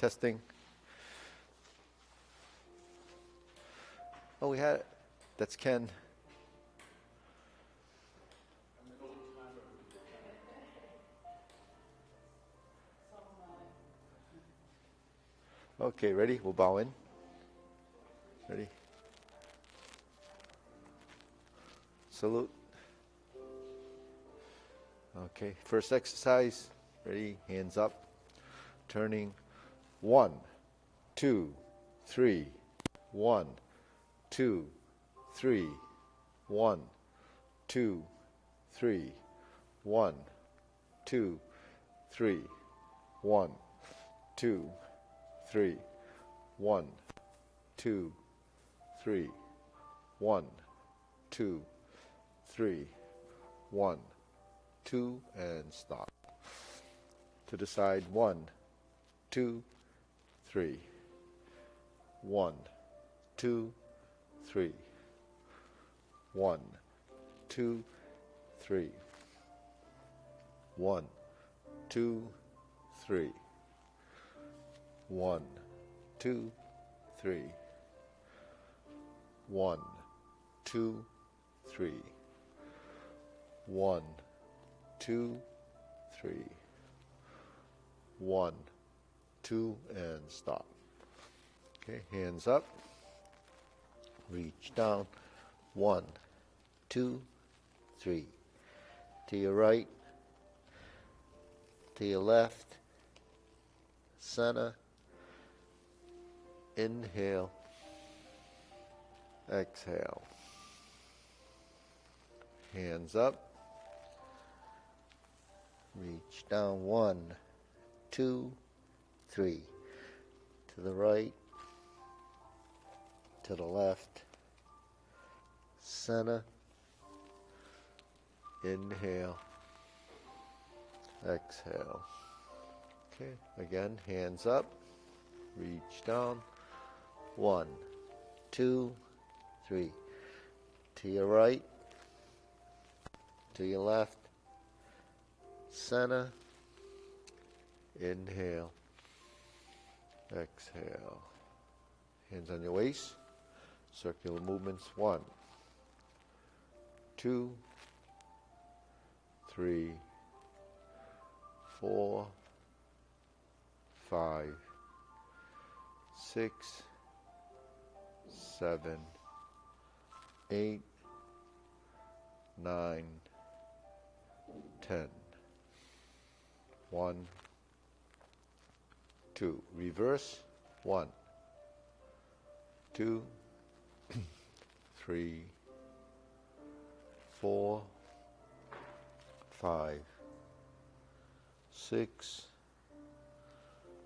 Testing. Oh, we had it. That's Ken. Okay, ready? We'll bow in. Ready? Salute. Okay, first exercise. Ready? Hands up. Turning. 1, 2, 3. 1, 2, 3. 1, 2, 3. 1, 2, 3. 1, 2, 3. 1, 2, 3. 1, 2, 3. 1, 2, and stop. To the side. 1, 2, 3. 1, 2, 3. 1, 2, 3. 1, 2, 3. 1, 2, 3. 1, 2, 3. 1, 2, 3. 1, 2, and stop. Okay, hands up. Reach down. 1, 2, 3. To your right, to your left, center. Inhale. Exhale. Hands up. Reach down. 1, 2, 3. To the right, to the left, center. Inhale. Exhale. Okay, again, hands up. Reach down. 1, 2, 3. To your right, to your left, center. Inhale. Exhale. Hands on your waist. Circular movements. 1, 2, 3, 4, 5, 6, 7, 8, 9, 10. 1, 2. Reverse. 1, 2, 3, 4, 5, 6,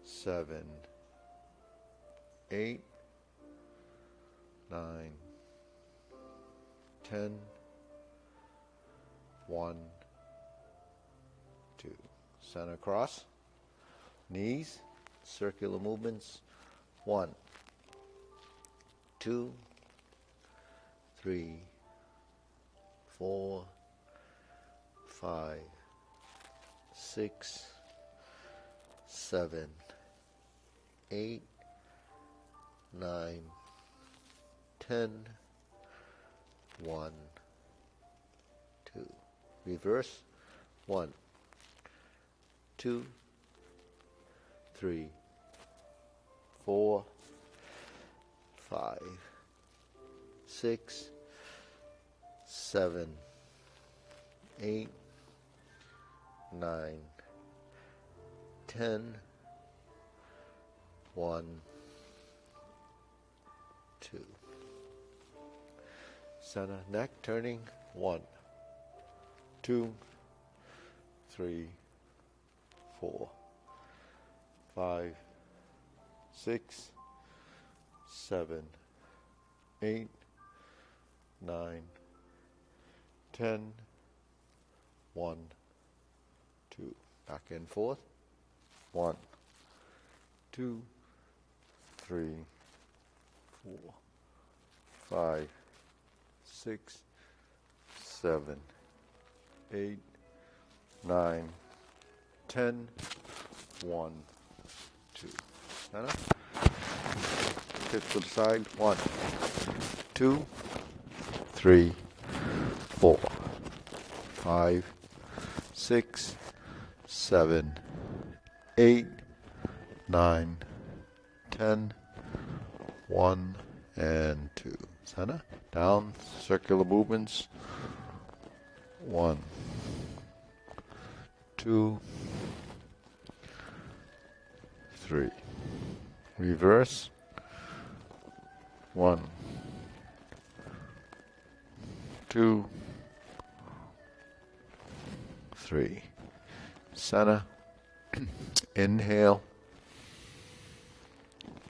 7, 8, 9, 10. 1, 2. Center cross. Knees. Circular movements. 1, 2, 3, 4, 5, 6, 7, 8, 9, 10. 1, 2. Reverse. 1, 2, 3, 4, 5, 6, 7, 8, 9, 10. 1, 2. Center, neck turning. 1, 2, 3, 4, 5, 6, 7, 8, 9, 10. 1, 2. Back and forth. 1, 2, 3, 4, 5, 6, 7, 8, 9, 10. 1, 2. center. Hip to the side. 1, 2, 3, 4, 5, 6, 7, 8, 9, 10, 1, and 2. Center. Down. Circular movements. 1, 2, 3. Reverse. 1, 2, 3. Center. Inhale.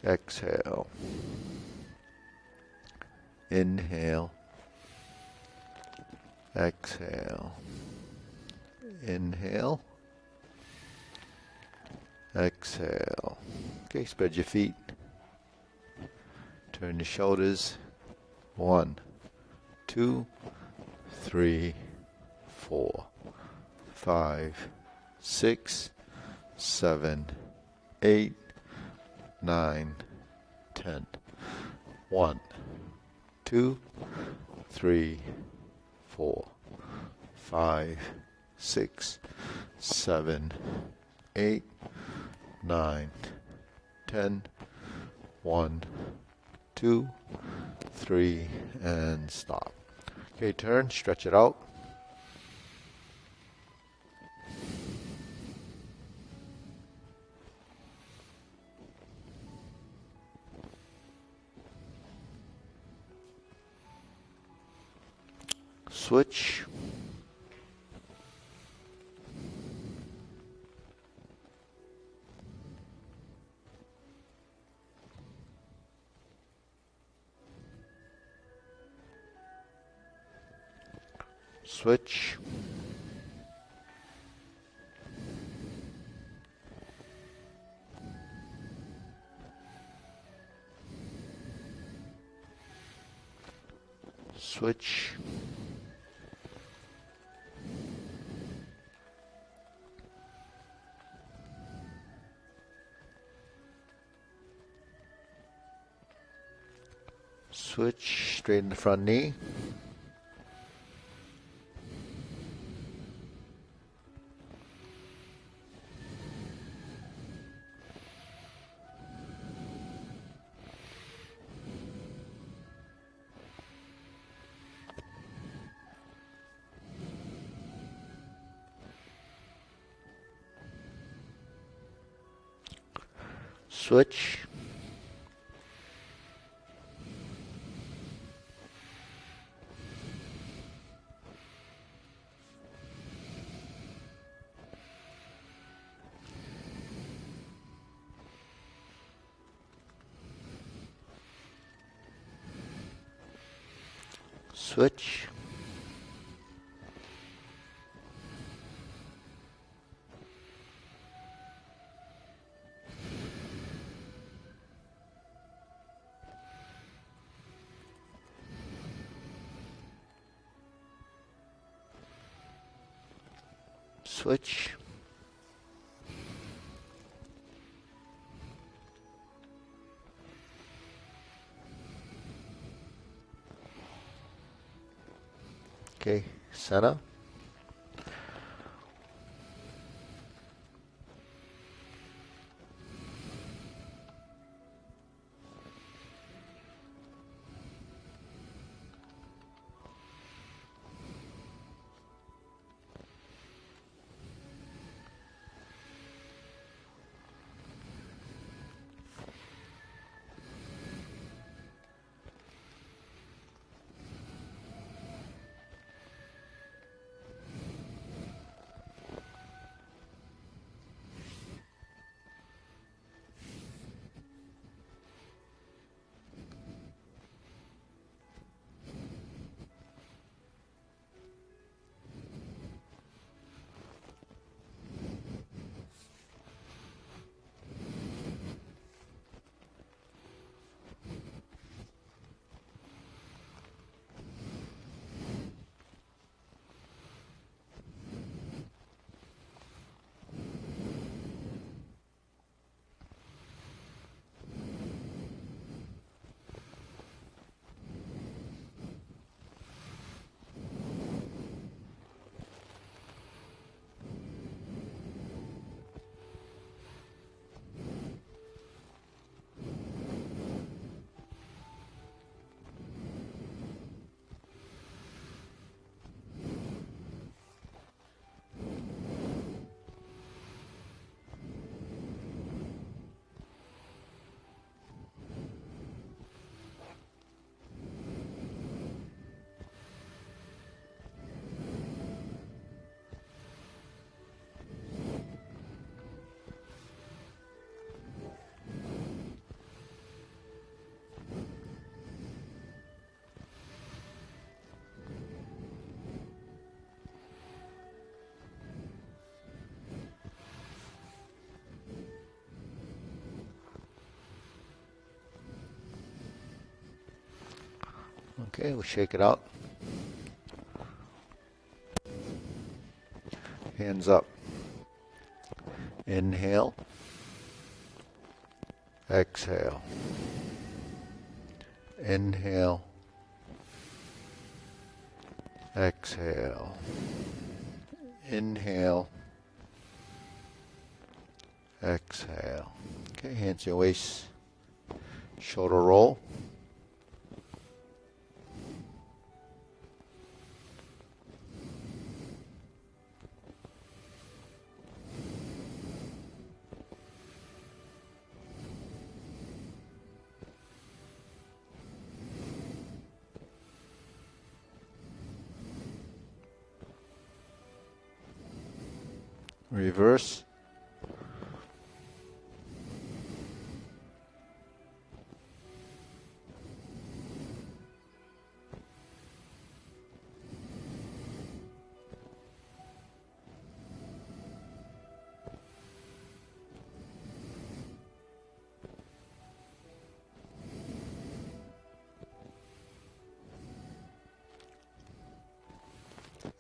Exhale. Inhale. Exhale. Inhale. Exhale. Okay, spread your feet. Turn your shoulders. 1, 2, 3, 4, 5, 6, 7, 8, 9, 10. 1, 2, 3, 4, 5, 6, 7, 8, 9, 10. 1, 2, 3, and stop. Okay, turn, stretch it out. Switch. Switch. Switch. Switch, straighten the front knee. Switch. Switch. Switch. Okay, center. Okay, we'll shake it out. Hands up. Inhale. Exhale. Inhale. Exhale. Inhale. Exhale. Okay, hands to your waist. Shoulder roll. Reverse.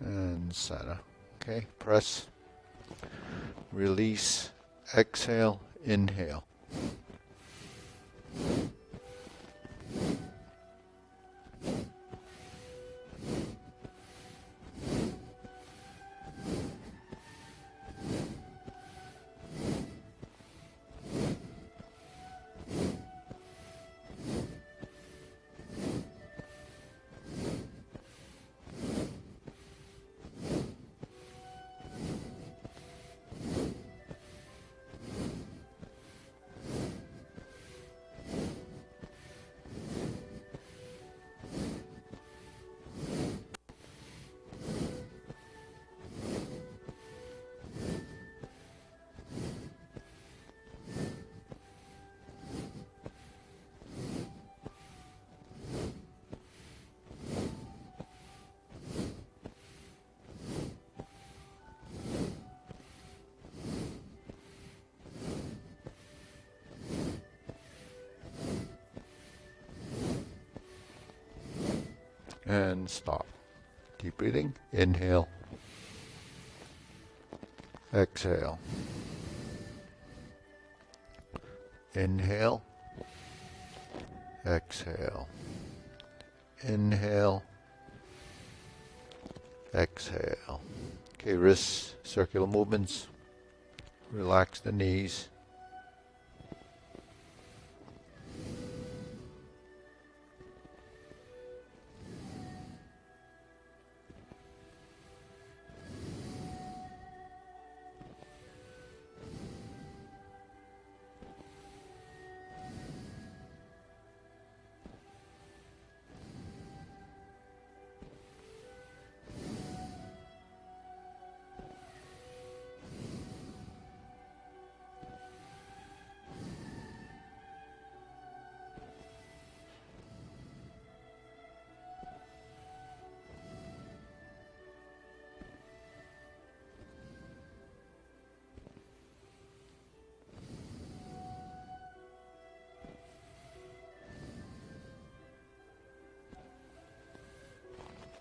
And center. Okay, press. Release. Exhale. Inhale. And stop. Deep breathing. Inhale. Exhale. Inhale. Exhale. Inhale. Exhale. Okay, wrists, circular movements. Relax the knees.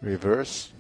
Reverse.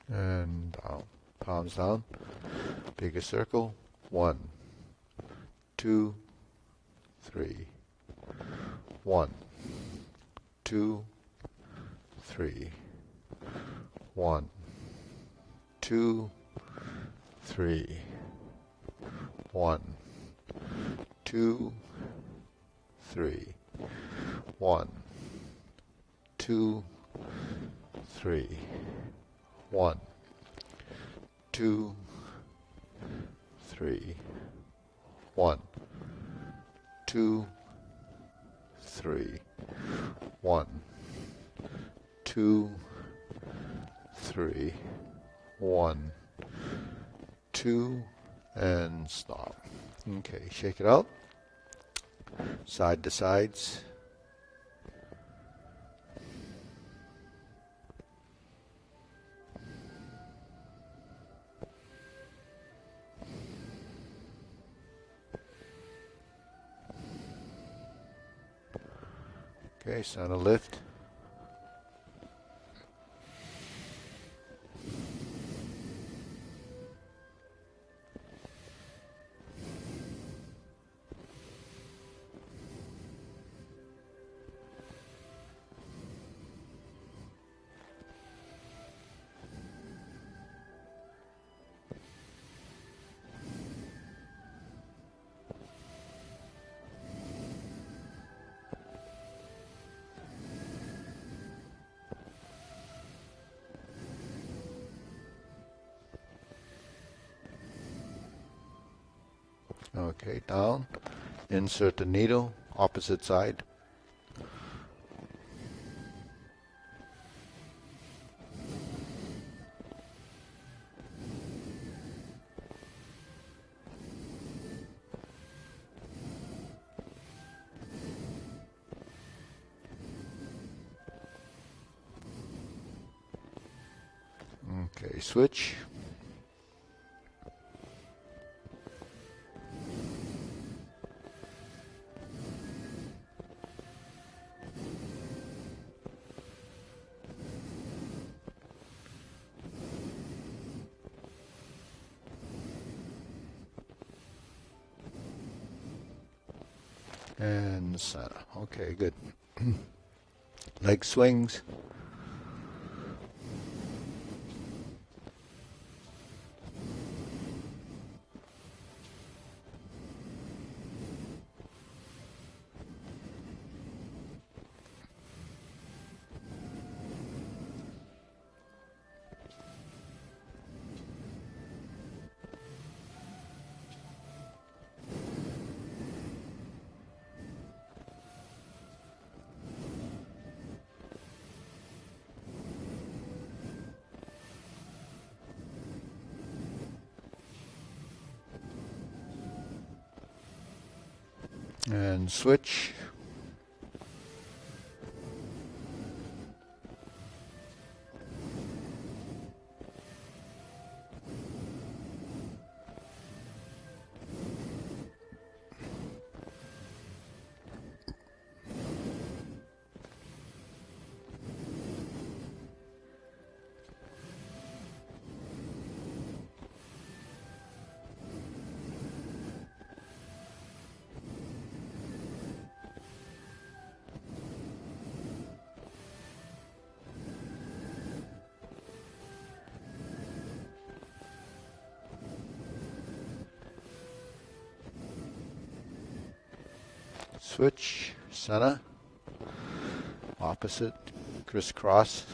And down. Palms down. Bigger circle. 1, 2, 3. 1, 2, 3. 1, 2, 3. 1, 2, 3. 1, 2, 3. 1, 2, 3. 1, 2, 3. 1, 2, 3. 1, 2, and stop. Okay, shake it out. Side to sides. Okay, center lift. Okay, down. Insert the needle, opposite side. Okay, switch. And center. Okay, good. Leg swings. And switch. Switch, center, opposite, crisscross.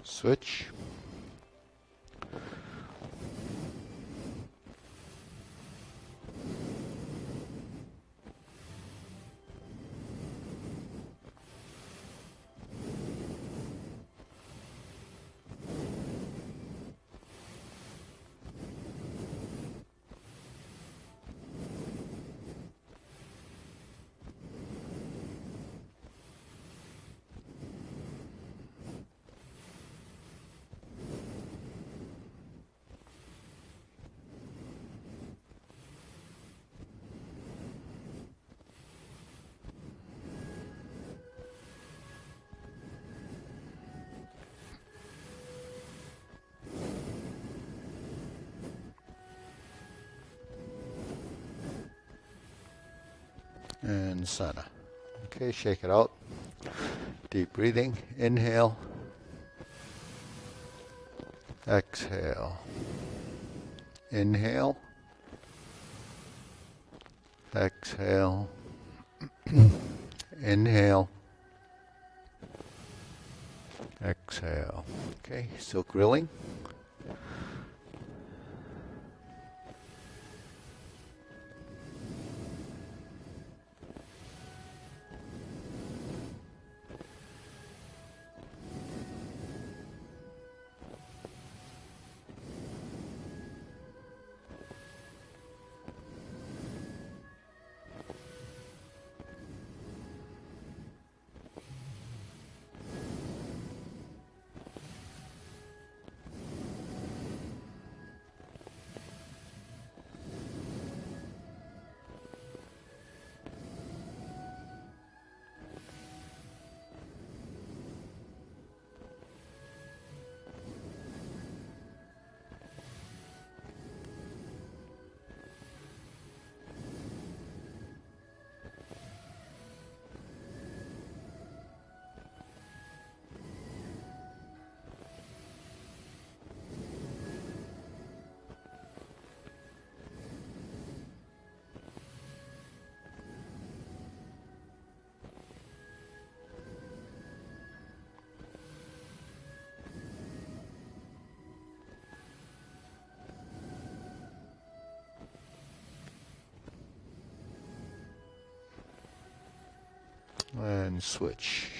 Switch. and Sana. Okay, shake it out. Deep breathing. Inhale. Exhale. Inhale. Exhale. Inhale. Exhale. Okay, still grilling. And switch.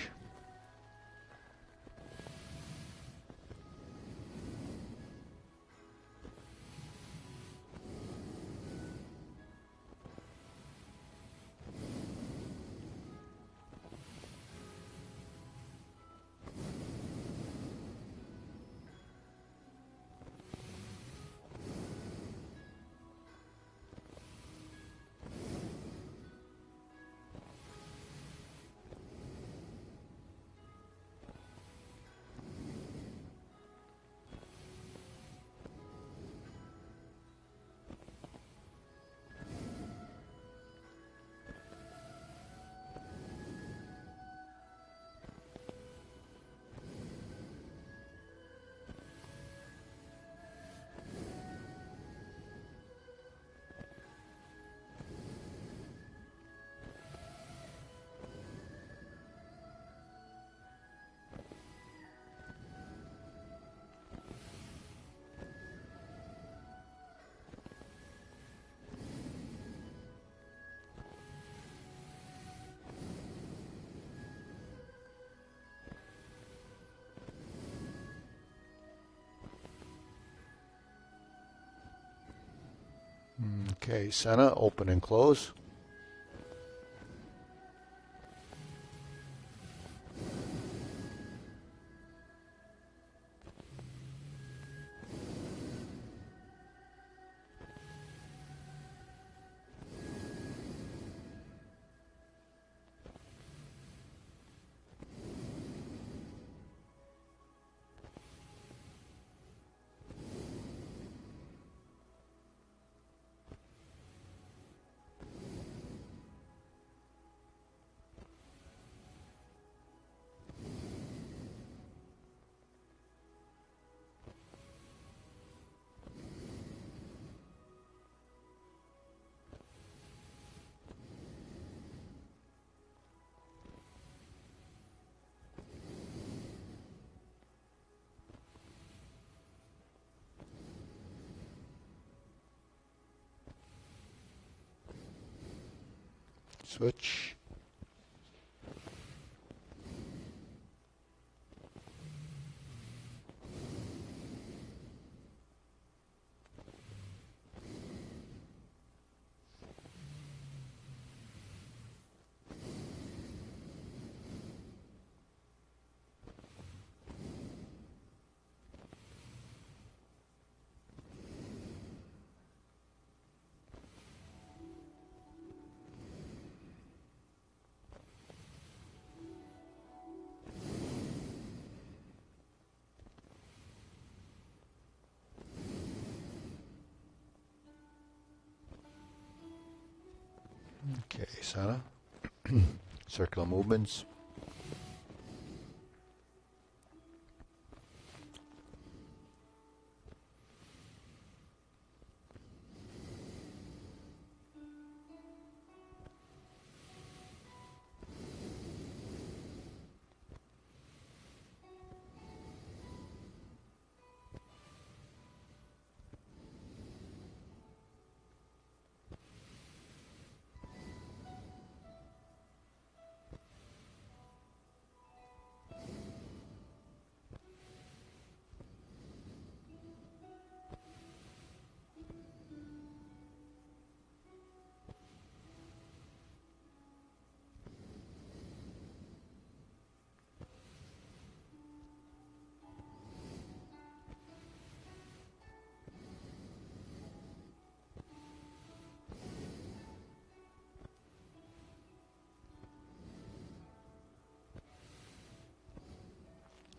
Okay, Sana, open and close. Switch. Okay, Sana, circular movements.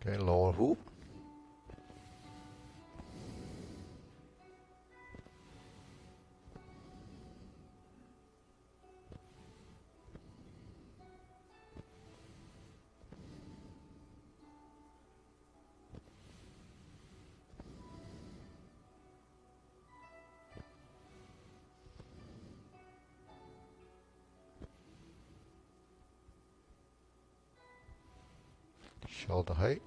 Okay, lower hoop. Shoulder height.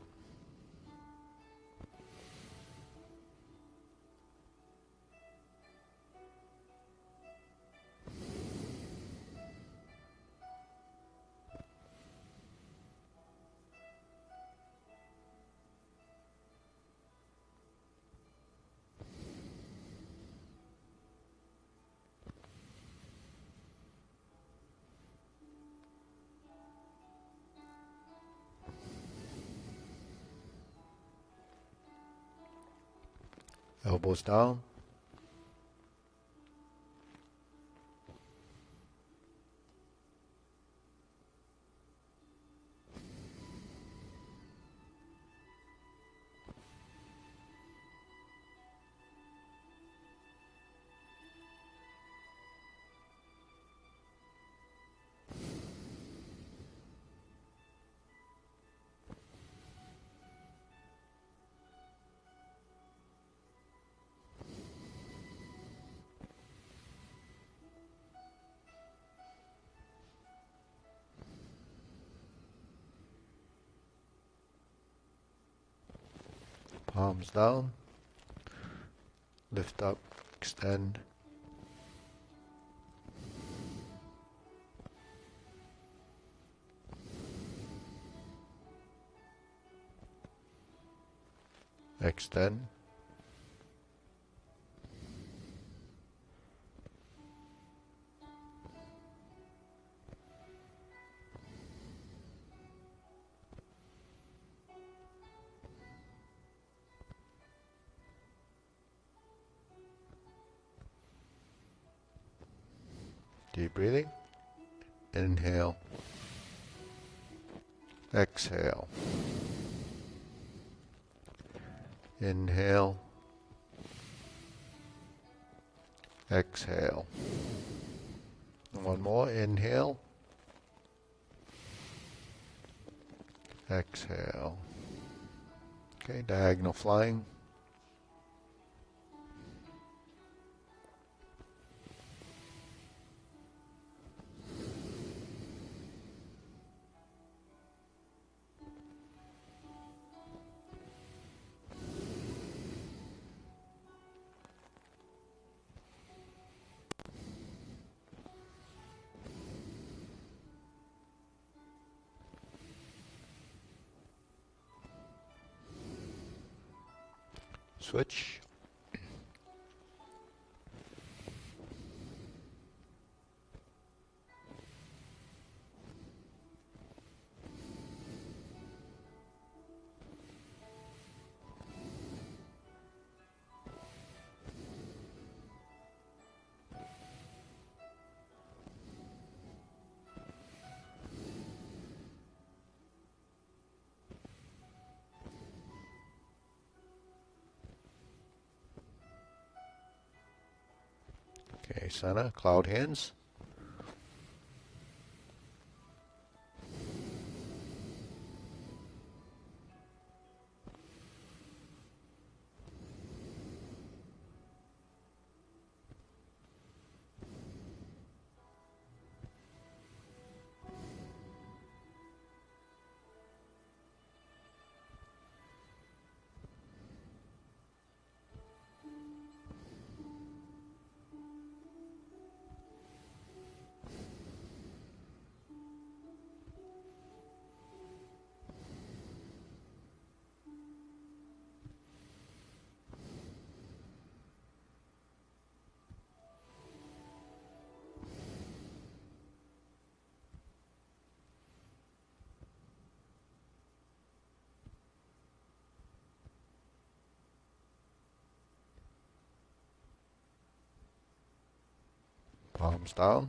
Elbows down. Palms down. Lift up, extend. Extend. Deep breathing. Inhale. Exhale. Inhale. Exhale. One more. Inhale. Exhale. Okay, diagonal flying. Switch. Okay, center, cloud hands. palms down.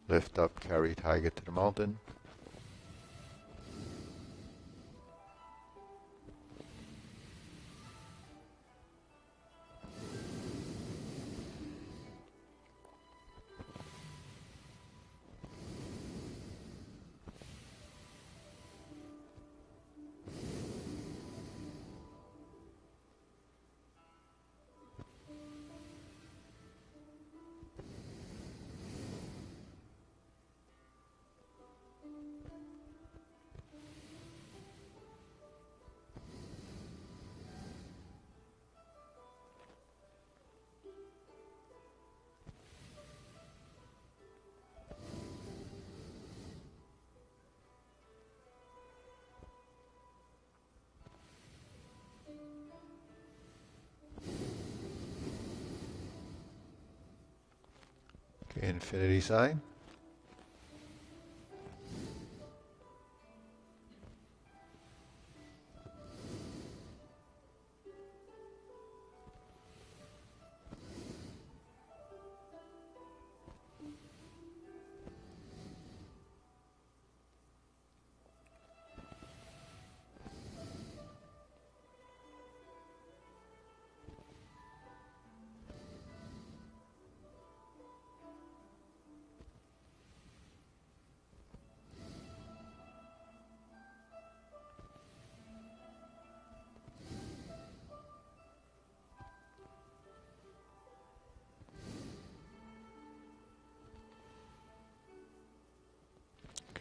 Lift up, carry tiger to the mountain. Okay, infinity sign.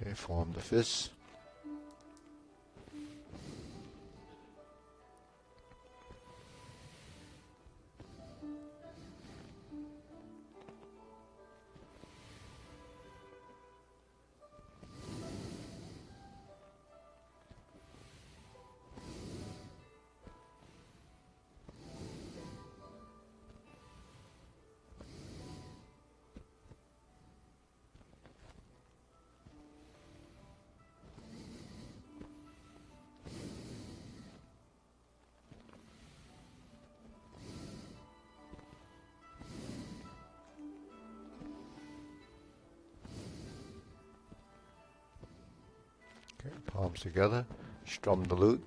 Okay, form the fist. Okay, palms together. Strum the lute.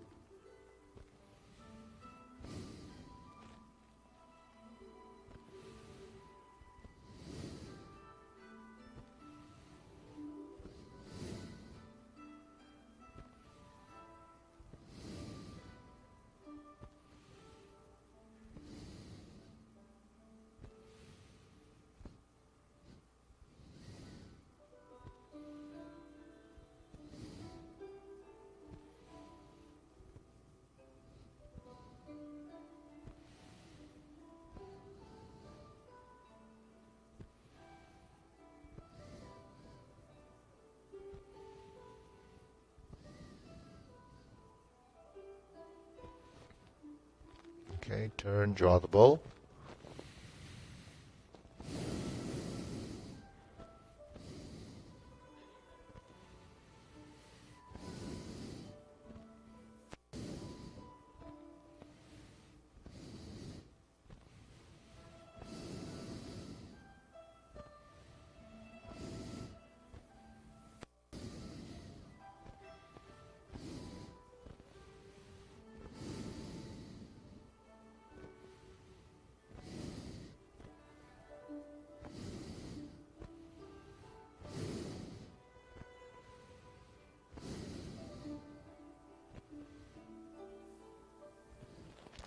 Okay, turn, draw the bow.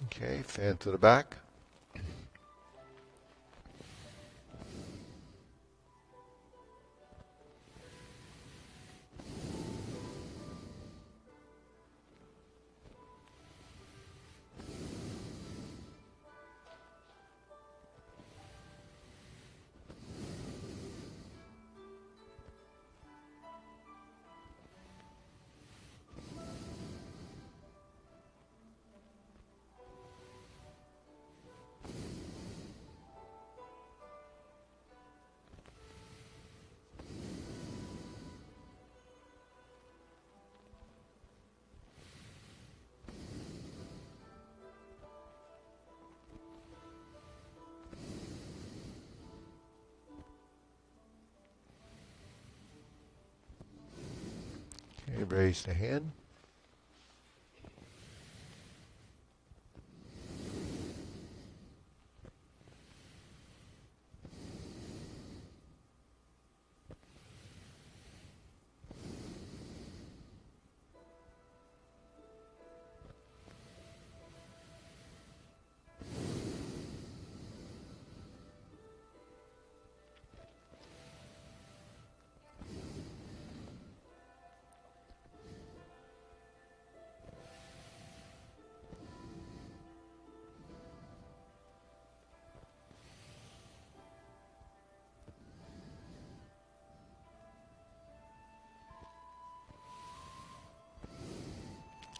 Okay, fan to the back. Okay, raise the hand.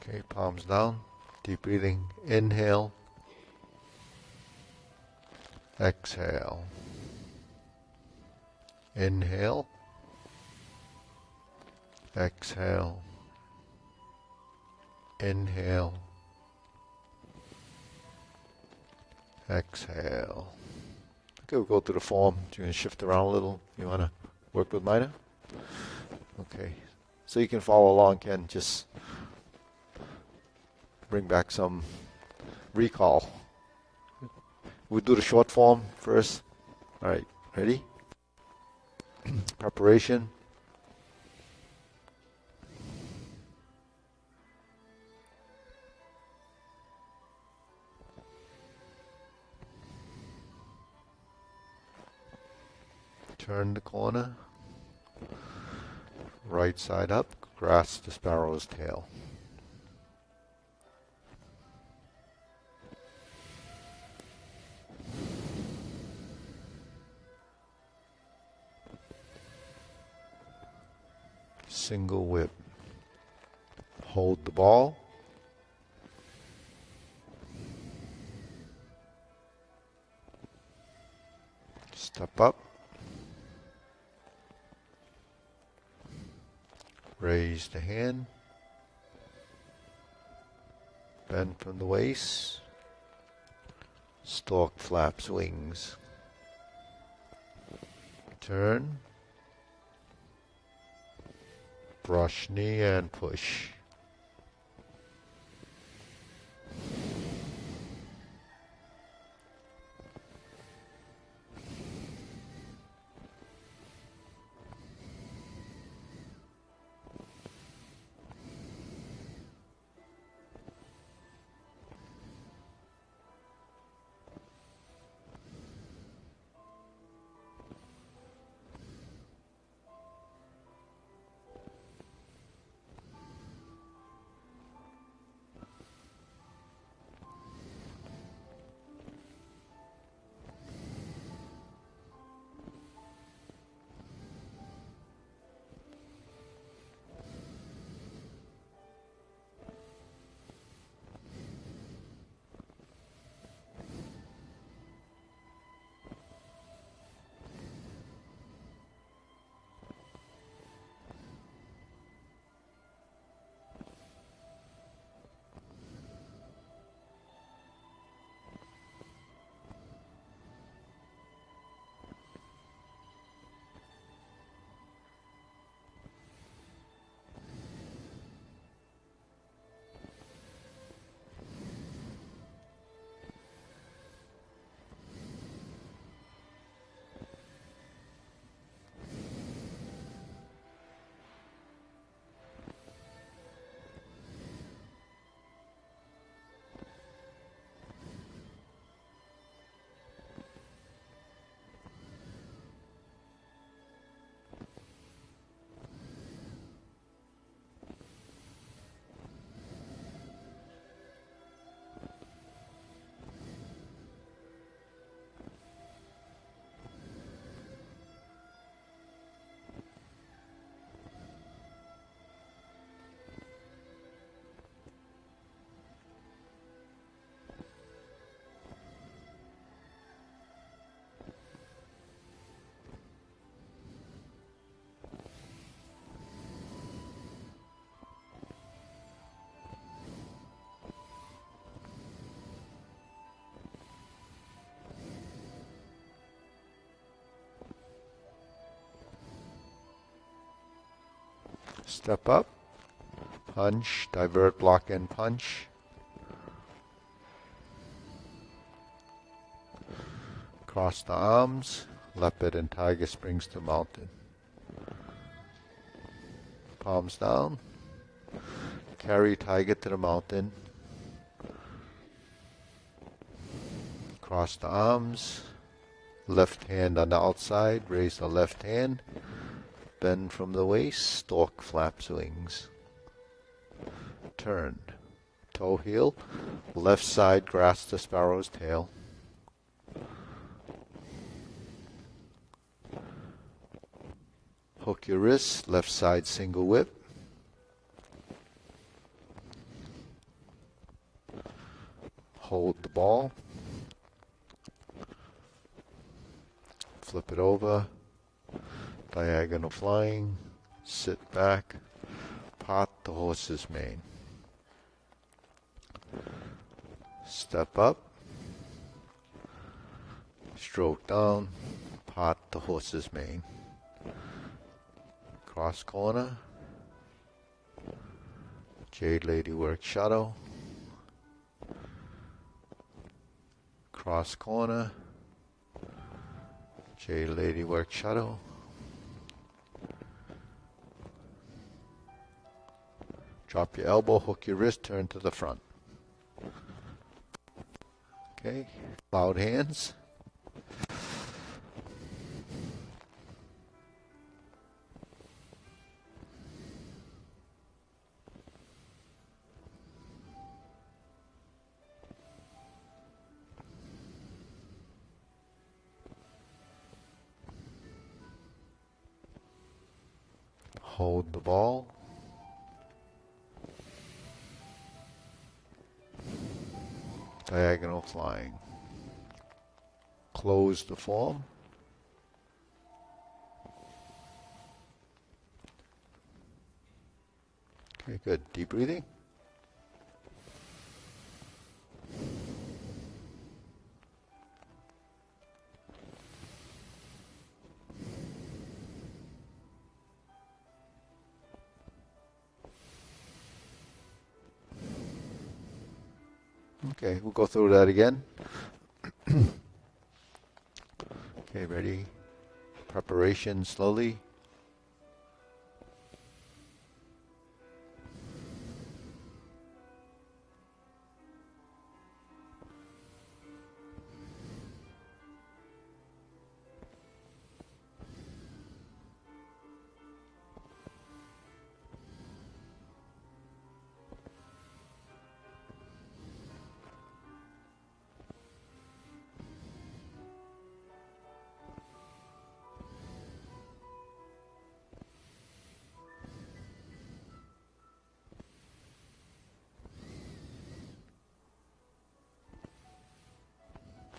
Okay, palms down. Deep breathing. Inhale. Exhale. Inhale. Exhale. Inhale. Exhale. Okay, we'll go through the form. You're going to shift around a little. You want to work with Mina? Okay. So you can follow along, Ken. Just bring back some recall. We'll do the short form first. All right. Ready? Preparation. Turn the corner. Right side up. Grasp the sparrow's tail. Single whip. Hold the ball. Step up. Raise the hand. Bend from the waist. Stork flaps wings. Turn. Brush knee and push. Step up. punch, divert, block, and punch. Cross the arms, leopard and tiger springs to mountain. Palms down, carry tiger to the mountain. Cross the arms, left hand on the outside, raise the left hand, bend from the waist, stork flaps wings. Turn, toe heel, left side grasp the sparrow's tail. Hook your wrist, left side single whip. Hold the ball. Flip it over. Diagonal flying. Sit back. Part the horse's mane. Step up. Stroke down. Part the horse's mane. Cross corner. Jade Lady work shadow. Cross corner. Jade Lady work shadow. Drop your elbow, hook your wrist, turn to the front. Okay, loud hands. Hold the ball. Diagonal flying. Close the form. Okay, good. Deep breathing. Okay, we'll go through that again. Okay, ready? Preparation slowly.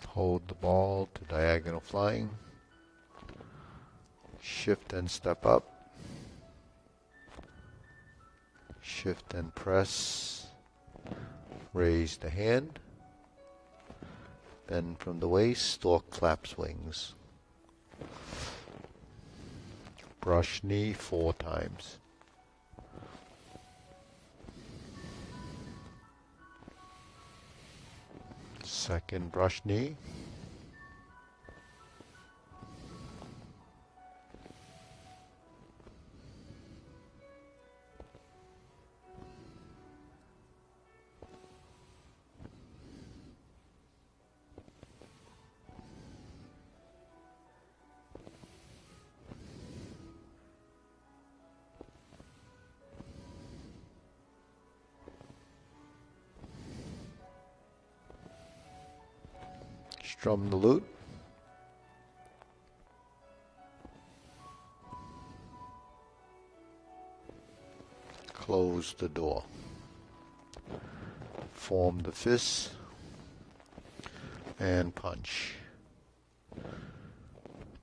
Hold the ball to diagonal flying. Shift and step up. Shift and press. Raise the hand. Bend from the waist, stork flaps wings. Brush knee 4 times. Second brush knee. Strum the lute. Close the door. Form the fists and punch.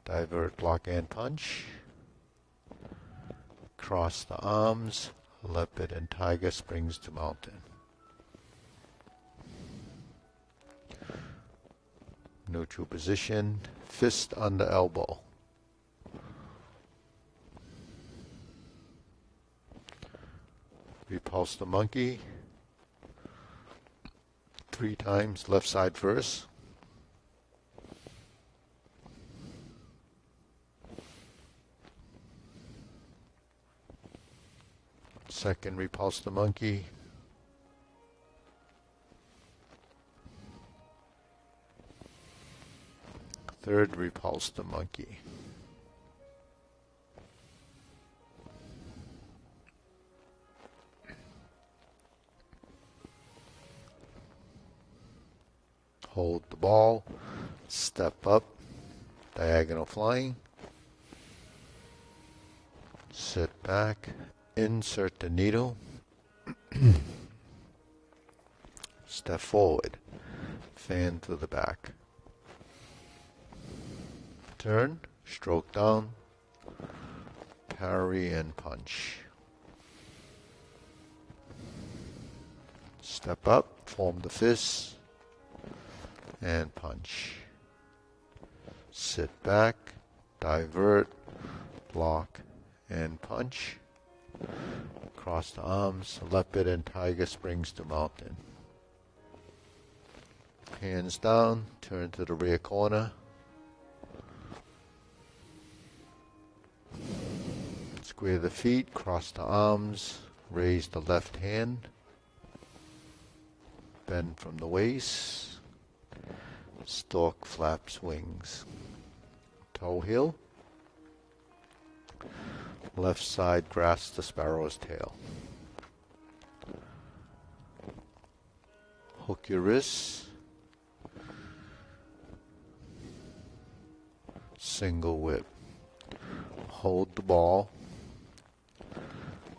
Divert, block, and punch. Cross the arms. Leopard and tiger springs to mountain. Neutral position, fist under elbow. Repulse the monkey. 3 times, left side first. Second, repulse the monkey. Third, repulse the monkey. Hold the ball, step up, diagonal flying, sit back, insert the needle, step forward, fan to the back. Turn, stroke down, parry and punch. Step up, form the fist, and punch. Sit back, divert, block, and punch. Cross the arms, leopard and tiger springs to mountain. Hands down, turn to the rear corner. Square the feet, cross the arms, raise the left hand, bend from the waist, stork flaps wings. Toe heel, left side grasps the sparrow's tail. Hook your wrists, single whip. Hold the ball,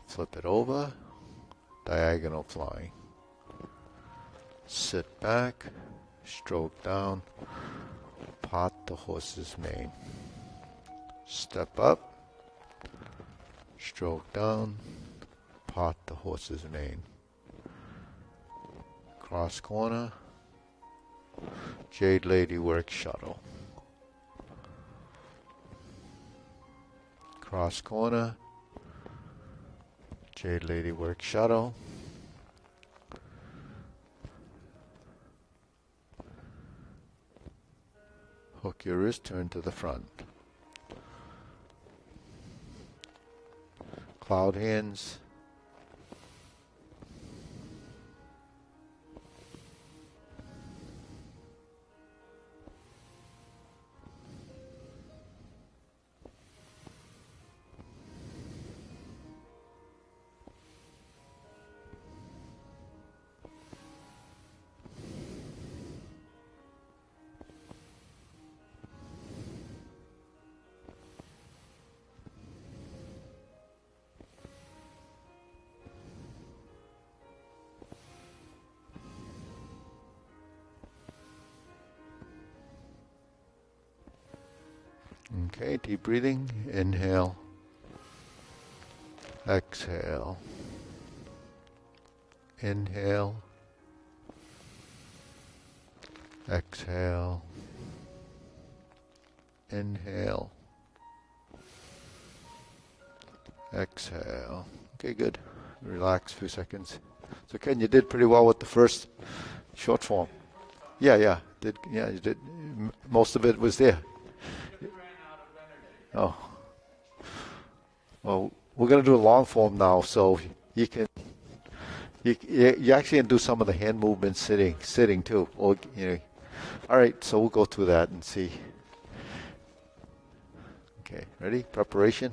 flip it over, diagonal flying. Sit back, stroke down, pot the horse's mane. Step up, stroke down, pot the horse's mane. Cross corner, Jade Lady work shuttle. Cross corner, Jade Lady work shuttle. Hook your wrist, turn to the front. Cloud hands. Okay, deep breathing. Inhale. Exhale. Inhale. Exhale. Inhale. Exhale. Okay, good. Relax a few seconds. So Ken, you did pretty well with the first short form. Yeah, you did. Most of it was there. Oh. Well, we're going to do a long form now, so you actually can do some of the hand movements sitting too. Or, all right, so we'll go through that and see. Okay, ready? Preparation.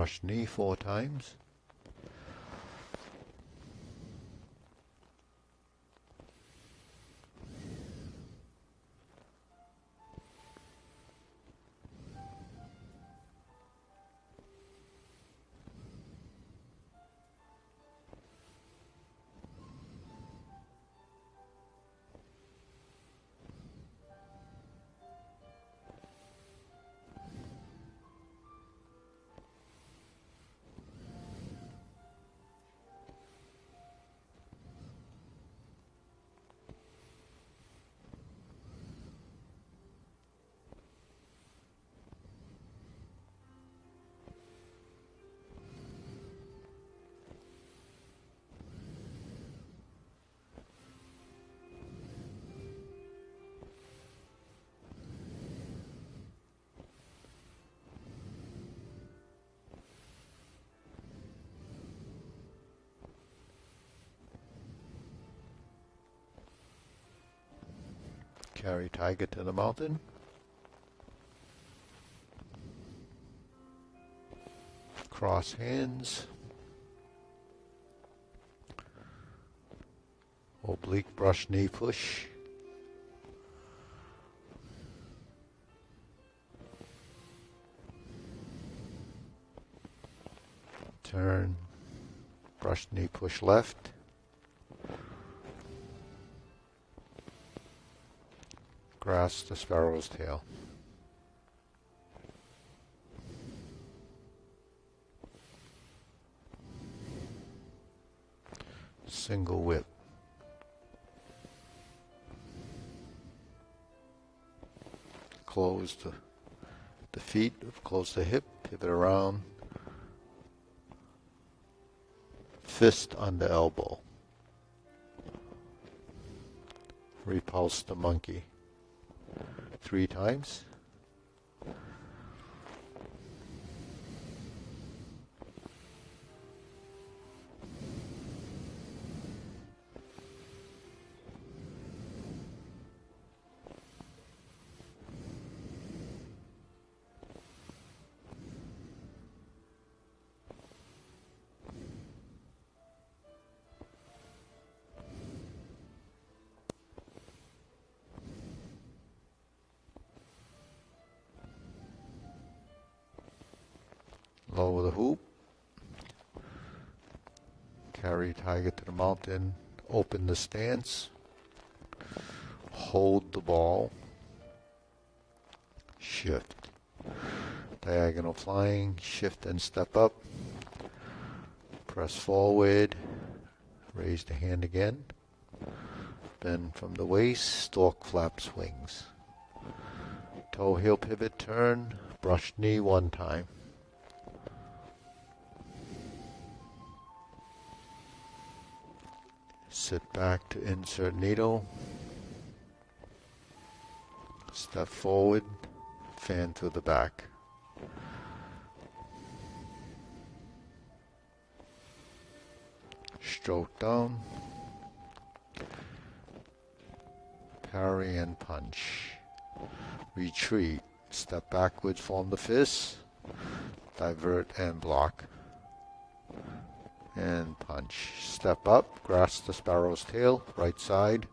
Brush knee 4 times. Carry tiger to the mountain. Cross hands. Oblique brush knee push. Turn. Brush knee push left. Grasp the sparrow's tail. Single whip. Close the feet, close the hip, pivot around. Fist under elbow. Repulse the monkey. 3 times. Lower the hoop. Carry tiger to the mountain. Open the stance. Hold the ball. Shift. Diagonal flying. Shift and step up. Press forward. Raise the hand again. Bend from the waist. Stork flaps wings. Toe heel pivot turn. Brush knee 1 time. Sit back to insert needle. Step forward, fan to the back. Stroke down. Parry and punch. Retreat. Step backwards, form the fist. Divert and block. And punch. Step up, grasp the sparrow's tail, right side.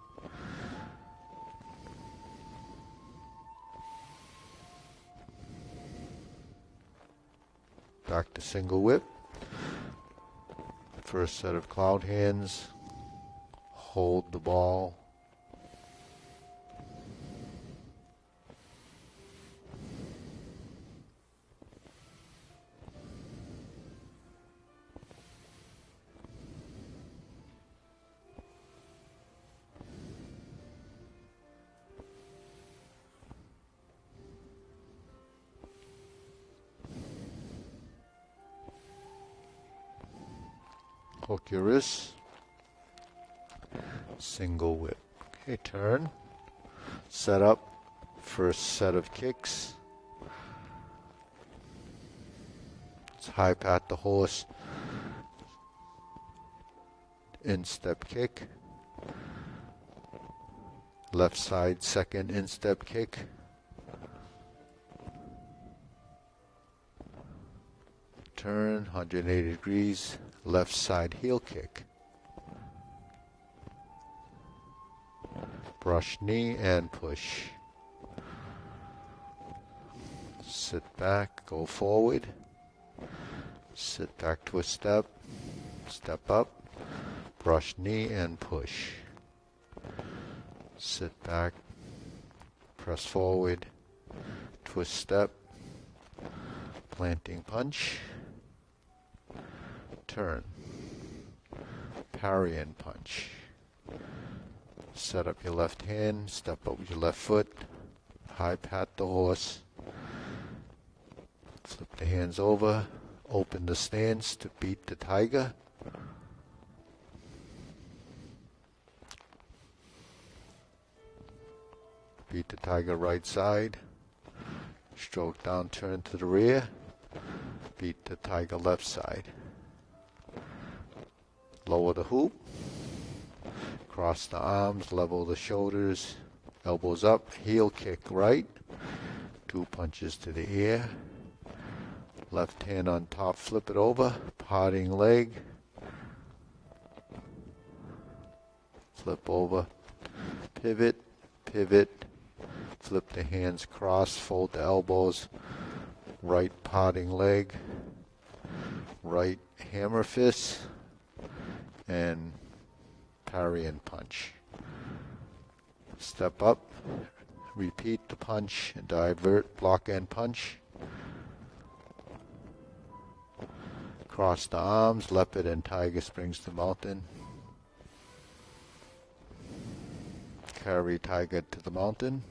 Back to single whip. First set of cloud hands. Hold the ball. Hook your wrists. Single whip. Okay, turn. Set up. First set of kicks. Let's high pat the horse. Instep kick. Left side second instep kick. turn 180 degrees, left side heel kick. Brush knee and push. Sit back, go forward. Sit back to a step. Step up. Brush knee and push. Sit back. Press forward. Twist step. Planting punch. Turn. Parry and punch. Set up your left hand, step up with your left foot, high pat the horse, flip the hands over, open the stance to beat the tiger. Beat the tiger right side, stroke down, turn to the rear, beat the tiger left side. Lower the hoop. Cross the arms, level the shoulders, elbows up, heel kick right, 2 punches to the ear, left hand on top, flip it over, parting leg, flip over, pivot, pivot, flip the hands cross, fold the elbows, right parting leg, right hammer fist, and parry and punch. Step up, repeat the punch, divert, block and punch. Cross the arms, leopard and tiger springs to mountain. Carry tiger to the mountain.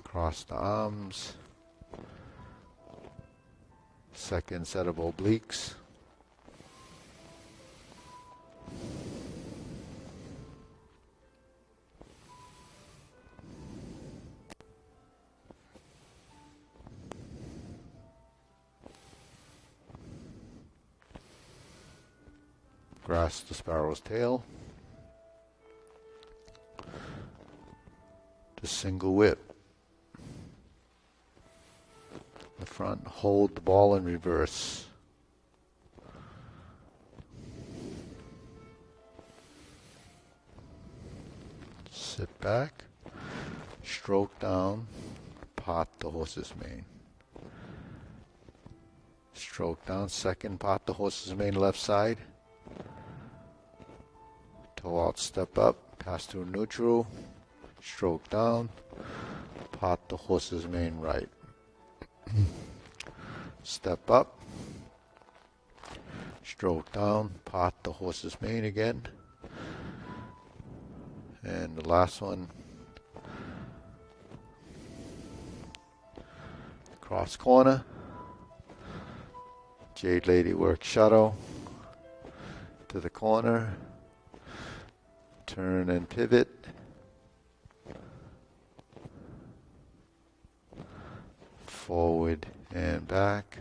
Cross the arms. Second set of obliques. Grasp the sparrow's tail. The single whip. The front, hold the ball in reverse. Sit back, stroke down, pot the horse's mane. Stroke down, second, pot the horse's mane left side. Toe out, step up, pass through neutral, stroke down, pot the horse's mane right. Step up, stroke down, pot the horse's mane again. And the last one, cross corner, Jade Lady work shadow to the corner, turn and pivot, forward and back,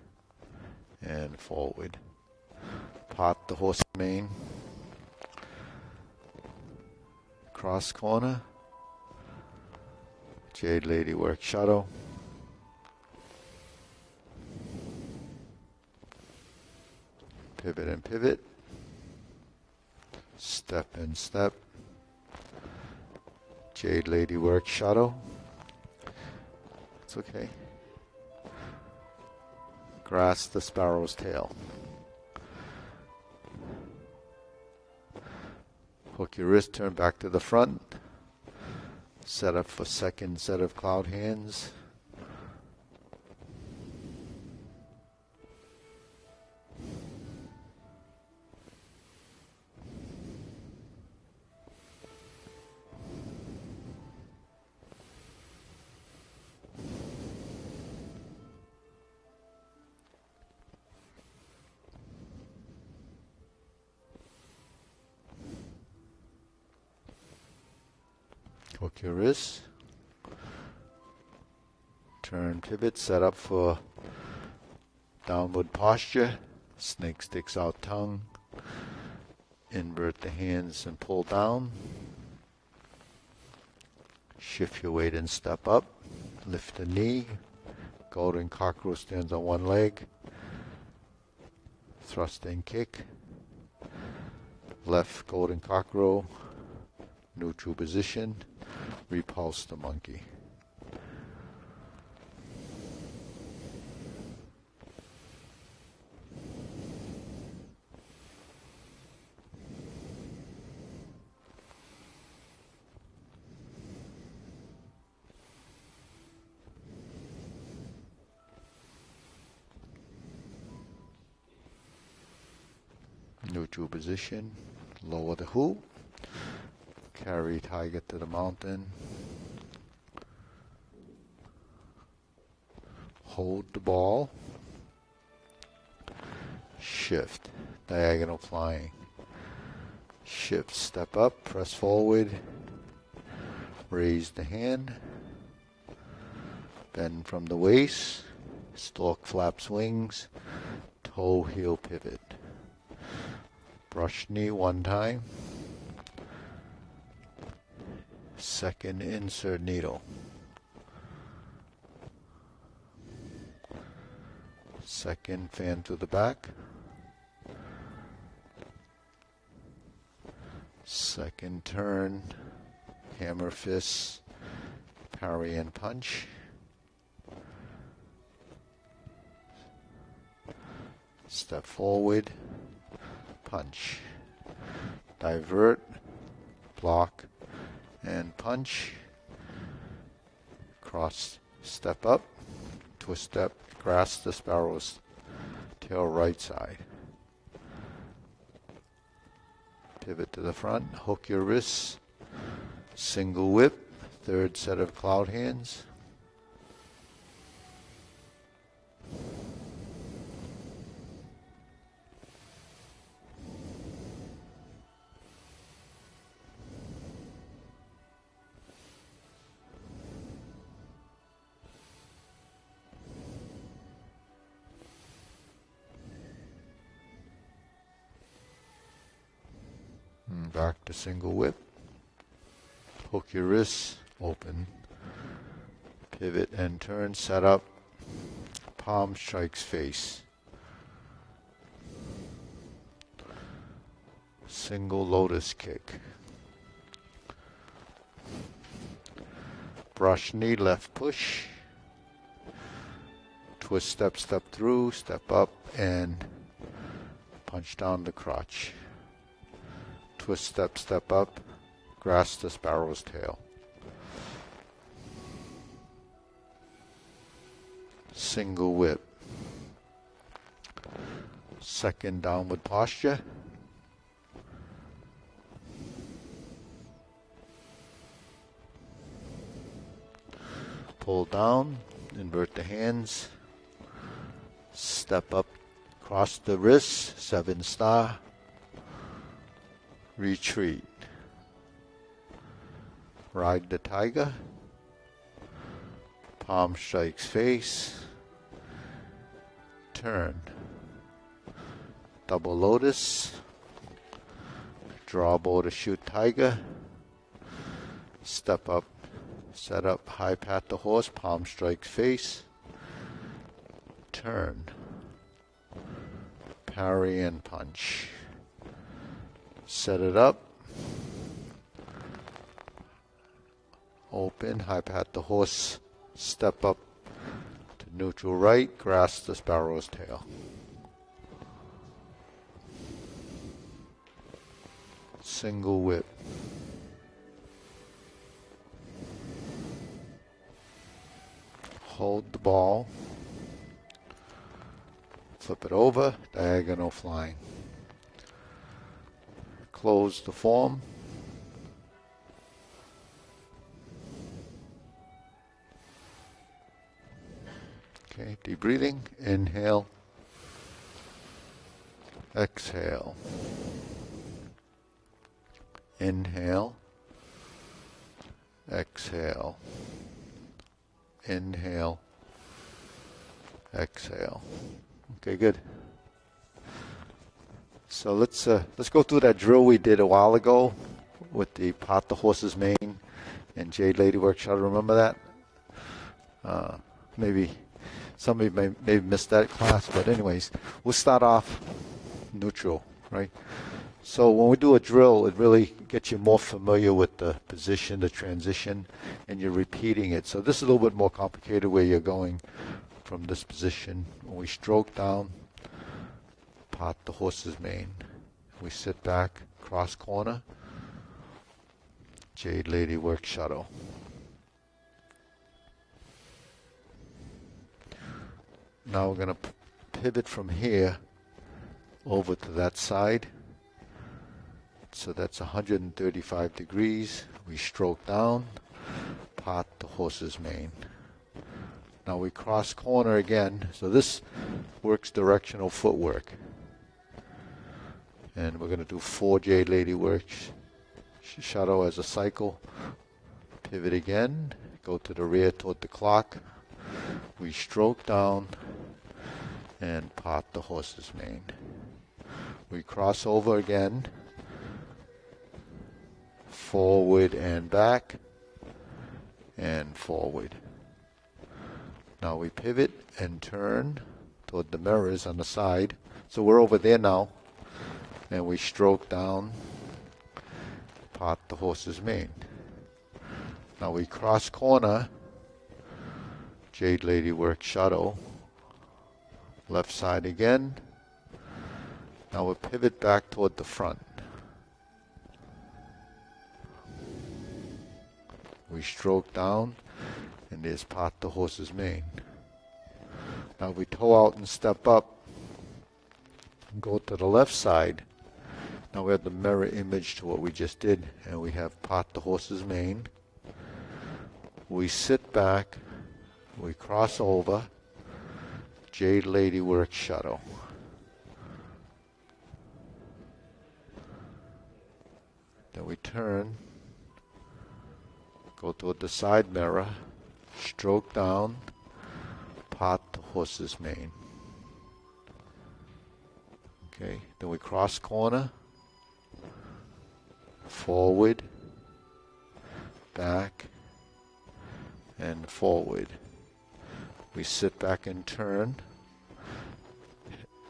and forward. Pot the horse mane, cross corner, Jade Lady work shadow, pivot and pivot, step and step, Jade Lady work shadow. It's okay. Grasp the sparrow's tail. Hook your wrist, turn back to the front. Set up for second set of cloud hands. Hook your wrist, turn, pivot, set up for downward posture, snake sticks out tongue, invert the hands and pull down, Shift your weight and step up. Lift the knee. Golden Cockroach stands on one leg. Thrust and kick. Left Golden Cockroach. Neutral position. Repulse the monkey. Neutral position. Lower the hoop. Carry tiger to the mountain. Hold the ball. Shift. Diagonal flying. Shift, step up, press forward. Raise the hand. Bend from the waist. Stalk flaps wings. Toe heel pivot. Brush knee one time. Second insert needle. Second fan to the back. Second turn. Hammer fist. Parry and punch. Step forward. Punch. Divert. Block. And punch. Cross. Step up. Twist step. Grasp the sparrow's tail right side. Pivot to the front. Hook your wrists. Single whip. Third set of cloud hands. Back to single whip. Hook your wrists, open. Pivot and turn, set up. Palm strikes face. Single lotus kick. Brush knee, left push. Twist step, step through, step up, and punch down the crotch. Twist step, step up, grasp the sparrow's tail. Single whip. Second downward posture. Pull down, invert the hands. Step up, cross the wrists, 7-star. Retreat. Ride the tiger. Palm strikes face. Turn. Double lotus. Draw bow to shoot tiger. Step up. Set up. High pat the horse. Palm strikes face. Turn. Parry and punch. Set it up. Open, high pat the horse, step up to neutral right, grasp the sparrow's tail. Single whip. Hold the ball. Flip it over, diagonal flying. Close the form. Okay, deep breathing. Inhale. Exhale. Inhale. Exhale. Inhale. Exhale. Okay, good. So let's go through that drill we did a while ago with the part the horse's mane and Jade Lady Work Shuttle. Remember that? Maybe somebody may miss that class, but anyways, we'll start off neutral, right? So when we do a drill, it really gets you more familiar with the position, the transition, and you're repeating it. So this is a little bit more complicated where you're going from this position. When we stroke down, part the horse's mane. We sit back, cross corner, Jade Lady Work Shuttle. Now we're going to pivot from here over to that side. So that's 135 degrees. We stroke down, part the horse's mane. Now we cross corner again. So this works directional footwork. And we're going to do 4 Jade Lady Work Shuttle as a cycle. Pivot again, go to the rear toward the clock. We stroke down and part the horse's mane. We cross over again, forward and back, and forward. Now we pivot and turn toward the mirrors on the side. So we're over there now, and we stroke down, part the horse's mane. Now we cross corner, Jade Lady Work Shuttle, left side again. Now we'll pivot back toward the front. We stroke down, and there's part the horse's mane. Now we toe out and step up, and go to the left side. Now we have the mirror image to what we just did, and we have part the horse's mane. We sit back, we cross over, Jade Lady Work Shuttle. Then we turn, go toward the side mirror, stroke down, part the horse's mane. Okay, then we cross corner, forward, back, and forward. We sit back and turn,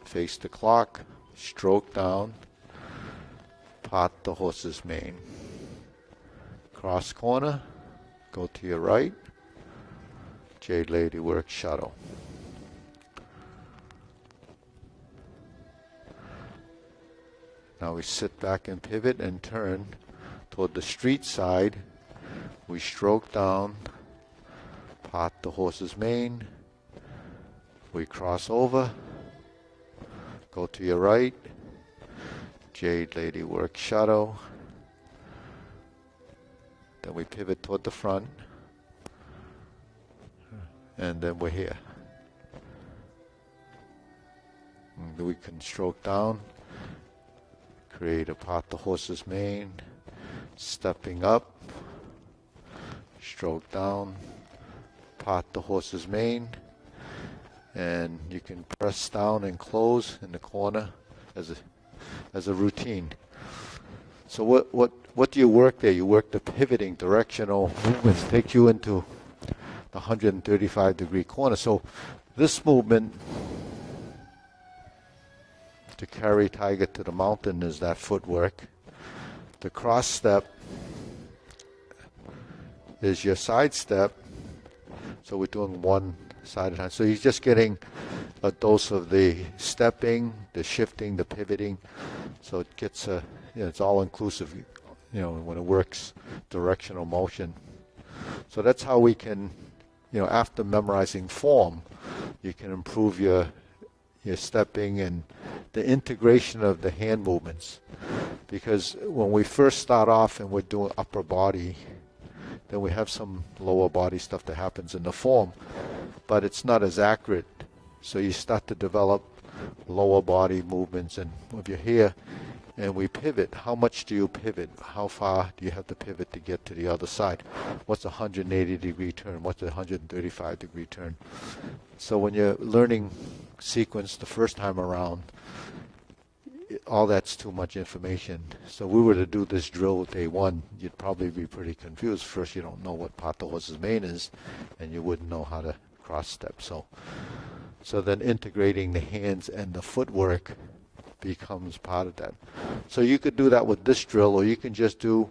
face the clock, stroke down, part the horse's mane. Cross corner, go to your right, Jade Lady Work Shuttle. Now we sit back and pivot and turn toward the street side. We stroke down, part the horse's mane. We cross over, go to your right, Jade Lady Work Shuttle. Then we pivot toward the front, and then we're here. And we can stroke down, create a part the horse's mane, stepping up, stroke down, part the horse's mane, and you can press down and close in the corner as a routine. So what do you work there? You work the pivoting directional movements, take you into the 135-degree corner. So this movement to carry tiger to the mountain is that footwork. The cross step is your side step. So we're doing one side at a time. So you're just getting a dose of the stepping, the shifting, the pivoting. So it gets it's all inclusive, when it works directional motion. So that's how we can, after memorizing form, you can improve your stepping and the integration of the hand movements. Because when we first start off and we're doing upper body, then we have some lower body stuff that happens in the form, but it's not as accurate. So you start to develop lower body movements, and if you're here and we pivot, how much do you pivot? How far do you have to pivot to get to the other side? What's a 180-degree turn? What's a 135-degree turn? So when you're learning sequence the first time around, all that's too much information. So we were to do this drill with day one, you'd probably be pretty confused. First, you don't know what part the horse's mane is, and you wouldn't know how to cross step. So then integrating the hands and the footwork becomes part of that. So you could do that with this drill, or you can just do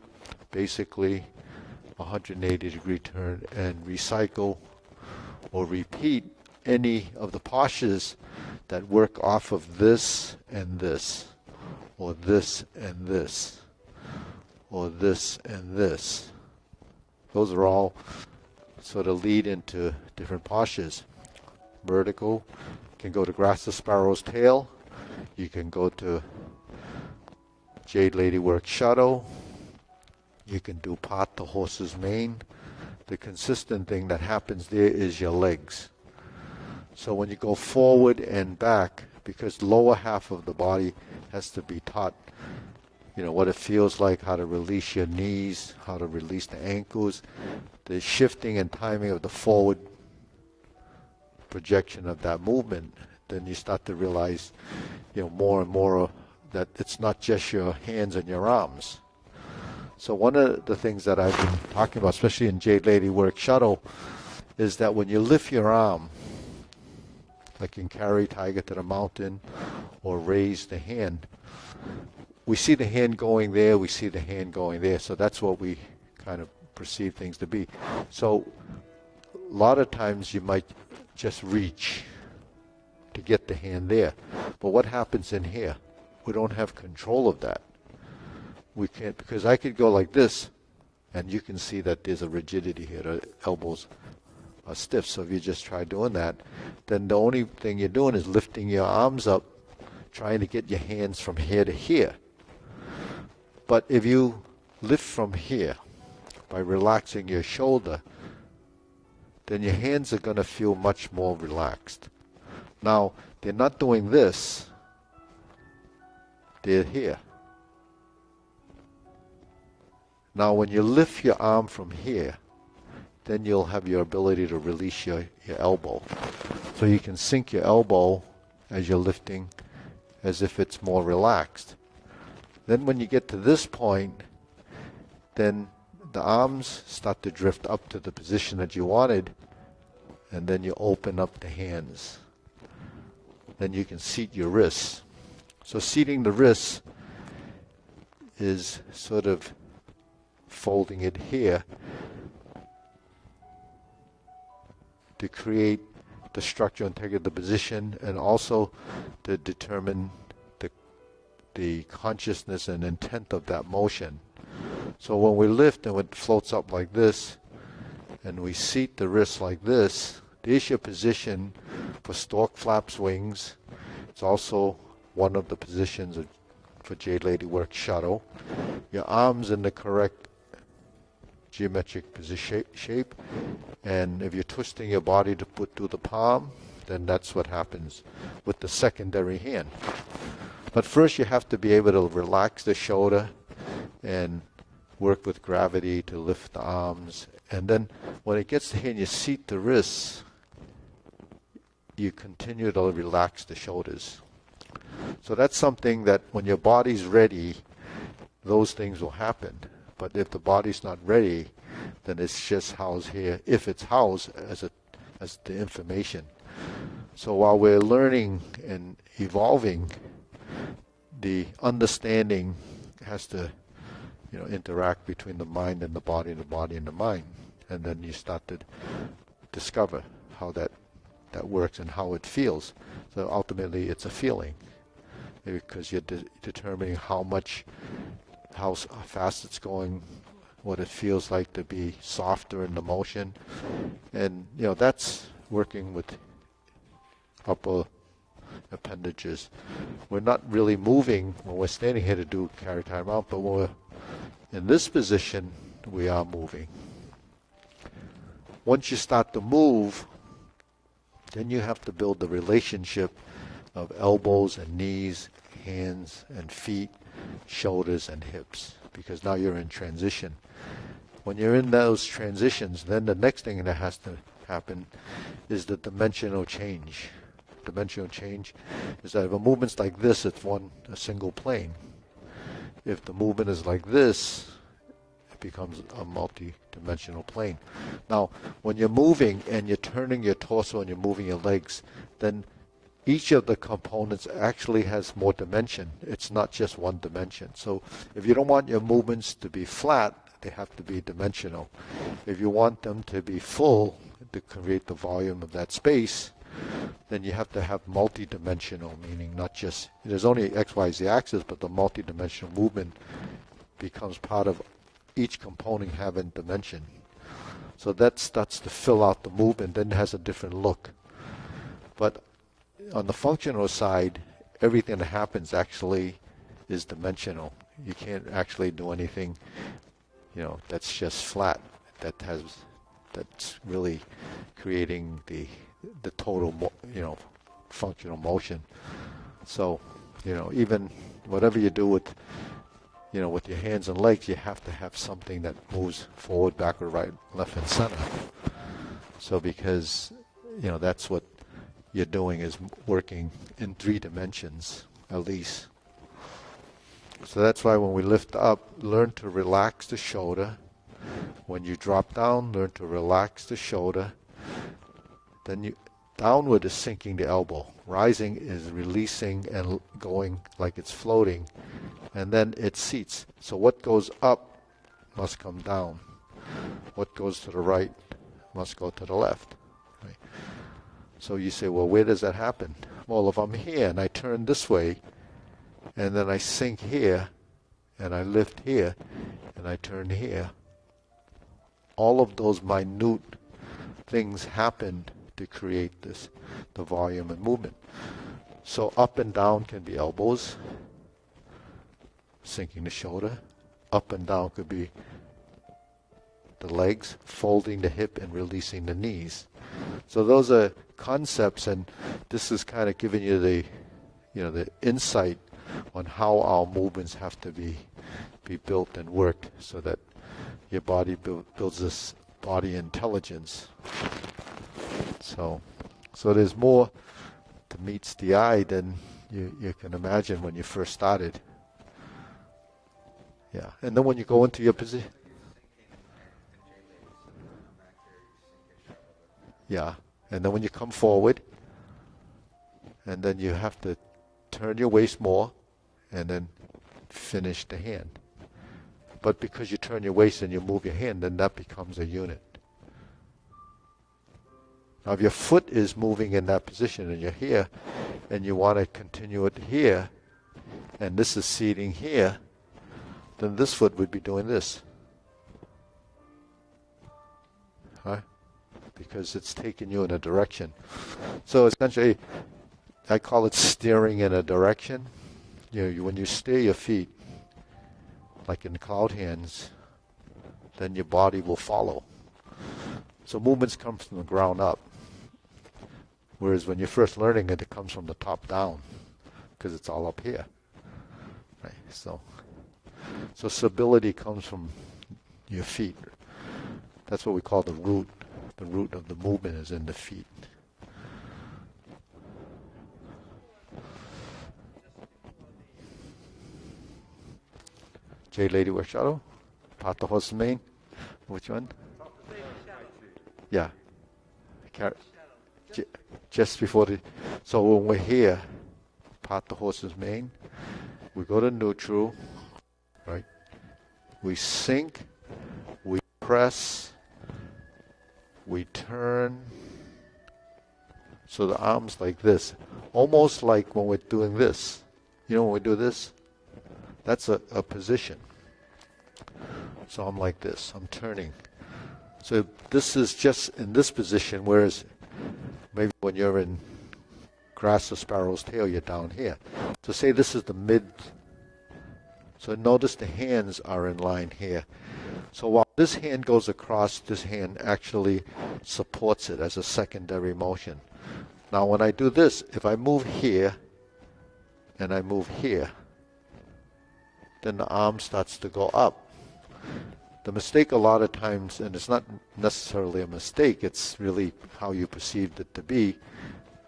basically 180-degree turn and recycle or repeat any of the postures that work off of this and this, or this and this, or this and this. Those are all sort of lead into different postures. Vertical, you can go to Grass the Sparrow's Tail, you can go to Jade Lady Work Shadow, you can do Part the Horse's Mane. The consistent thing that happens there is your legs. So when you go forward and back, because the lower half of the body has to be taught, what it feels like, how to release your knees, how to release the ankles, the shifting and timing of the forward projection of that movement, then you start to realize, more and more that it's not just your hands and your arms. So one of the things that I've been talking about, especially in Jade Lady Work Shadow, is that when you lift your arm, like in Carry Tiger to the Mountain, or raise the hand, we see the hand going there, we see the hand going there. So that's what we kind of perceive things to be. So a lot of times you might just reach to get the hand there. But what happens in here? We don't have control of that. We can't, because I could go like this, and you can see that there's a rigidity here. The elbows are stiff. So if you just try doing that, then the only thing you're doing is lifting your arms up, trying to get your hands from here to here. But if you lift from here by relaxing your shoulder, then your hands are going to feel much more relaxed. Now, they're not doing this. They're here. Now, when you lift your arm from here, then you'll have your ability to release your elbow. So you can sink your elbow as you're lifting as if it's more relaxed. Then when you get to this point, then the arms start to drift up to the position that you wanted, and then you open up the hands. Then you can seat your wrists. So seating the wrists is sort of folding it here to create the structure and integrity of the position, and also to determine the consciousness and intent of that motion. So when we lift and it floats up like this, and we seat the wrist like this, there's your position for stork flaps wings. It's also one of the positions for Jade Lady Work Shadow. Your arms in the correct geometric position shape, and if you're twisting your body to put through the palm, then that's what happens with the secondary hand. But first you have to be able to relax the shoulder and work with gravity to lift the arms, and then when it gets to here and you seat the wrists, you continue to relax the shoulders. So that's something that when your body's ready, those things will happen. But if the body's not ready, then it's just housed here, if it's housed as the information. So while we're learning and evolving, the understanding has to interact between the mind and the body and the mind. And then you start to discover how that works and how it feels. So ultimately it's a feeling, because you're determining how fast it's going, what it feels like to be softer in the motion. And that's working with upper appendages. We're not really moving when we're standing here to do carry time out, but when we're in this position, we are moving. Once you start to move, then you have to build the relationship of elbows and knees, hands and feet, shoulders and hips, because now you're in transition. When you're in those transitions, then the next thing that has to happen is the dimensional change. dimensional change is that if a movement's like this, it's a single plane. If the movement is like this, it becomes a multi-dimensional plane. Now, when you're moving and you're turning your torso and you're moving your legs, then each of the components actually has more dimension. It's not just one dimension. So if you don't want your movements to be flat, they have to be dimensional. If you want them to be full, to create the volume of that space, then you have to have multi-dimensional, meaning not just, there's only X, Y, Z axis, but the multi-dimensional movement becomes part of each component having dimension. So that starts to fill out the movement, then it has a different look. But on the functional side, everything that happens actually is dimensional. You can't actually do anything, that's just flat. That's really creating the total, functional motion. So, even whatever you do with your hands and legs, you have to have something that moves forward, backward, right, left, and center. So because, that's what you're doing, is working in 3 dimensions at least. So that's why when we lift up, learn to relax the shoulder. When you drop down, learn to relax the shoulder. Then downward is sinking the elbow. Rising is releasing and going like it's floating. And then it seats. So what goes up must come down. What goes to the right must go to the left. Right? So you say, well, where does that happen? Well, if I'm here and I turn this way, and then I sink here, and I lift here, and I turn here, all of those minute things happen to create the volume and movement. So up and down can be elbows, sinking the shoulder. Up and down could be the legs, folding the hip and releasing the knees. So those are concepts, and this is kind of giving you the insight on how our movements have to be built and worked, so that your body builds this body intelligence. So there's more to meets the eye than you can imagine when you first started. Yeah, and then when you go into your position, yeah, and then when you come forward, and then you have to turn your waist more, and then finish the hand. But because you turn your waist and you move your hand, then that becomes a unit. Now if your foot is moving in that position and you're here, and you want to continue it here, and this is seating here, then this foot would be doing this. Right? Because it's taking you in a direction. So essentially, I call it steering in a direction. When you steer your feet, like in the cloud hands, then your body will follow. So movements come from the ground up. Whereas when you're first learning it, it comes from the top down, because it's all up here. Right? So stability comes from your feet. That's what we call the root. The root of the movement is in the feet. Jade Lady with shadow? Part the horse's mane? Which one? Yeah. Just before so when we're here, part the horse's mane, we go to neutral, right? We sink, we press, we turn. So the arms like this, almost like when we're doing this. When we do this, that's a position. So I'm like this, I'm turning. So this is just in this position, whereas maybe when you're in grass or sparrow's tail, you're down here. So say this is the mid. So notice the hands are in line here. So while this hand goes across, this hand actually supports it as a secondary motion. Now when I do this, if I move here and I move here, then the arm starts to go up. The mistake a lot of times, and it's not necessarily a mistake, it's really how you perceived it to be,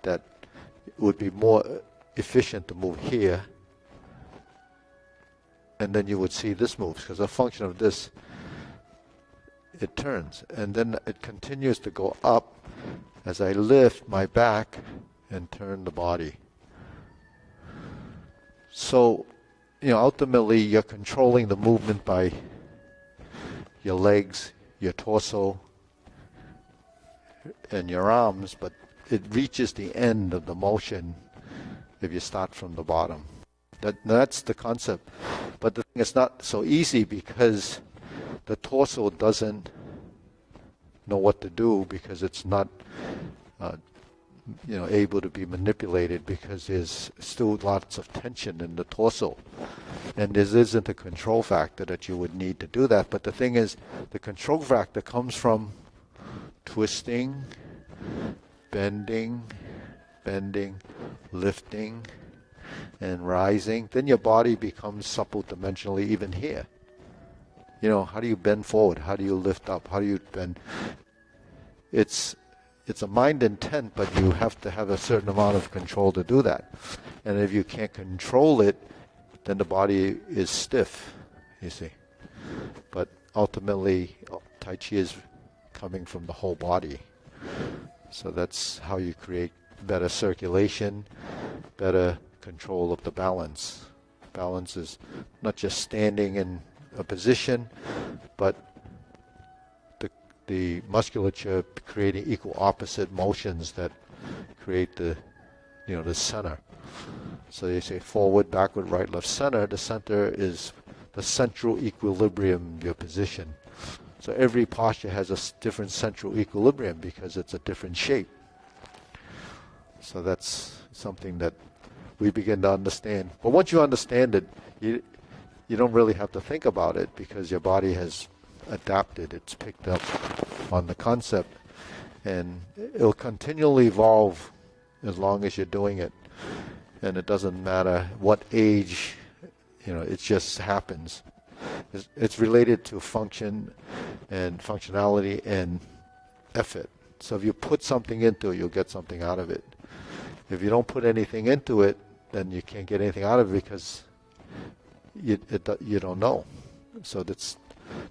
that it would be more efficient to move here, and then you would see this moves, because a function of this, it turns, and then it continues to go up as I lift my back and turn the body. So, ultimately you're controlling the movement by your legs, your torso, and your arms, but it reaches the end of the motion if you start from the bottom. That's the concept. But the thing is not so easy, because the torso doesn't know what to do, because it's not able to be manipulated, because there's still lots of tension in the torso. And there isn't a control factor that you would need to do that. But the thing is, the control factor comes from twisting, bending, lifting, and rising. Then your body becomes supple dimensionally even here. How do you bend forward? How do you lift up? How do you bend? It's a mind intent, but you have to have a certain amount of control to do that. And if you can't control it, then the body is stiff, you see. But ultimately, Tai Chi is coming from the whole body. So that's how you create better circulation, better control of the balance. Balance is not just standing in a position, but the musculature creating equal opposite motions that create the center. So they say forward, backward, right, left, center. The center is the central equilibrium of your position. So every posture has a different central equilibrium because it's a different shape. So that's something that we begin to understand. But once you understand it, you don't really have to think about it, because your body has adapted. It's picked up on the concept, and it'll continually evolve as long as you're doing it. And it doesn't matter what age, it just happens. It's related to function and functionality and effort. So if you put something into it, you'll get something out of it. If you don't put anything into it, then you can't get anything out of it, because you don't know. So that's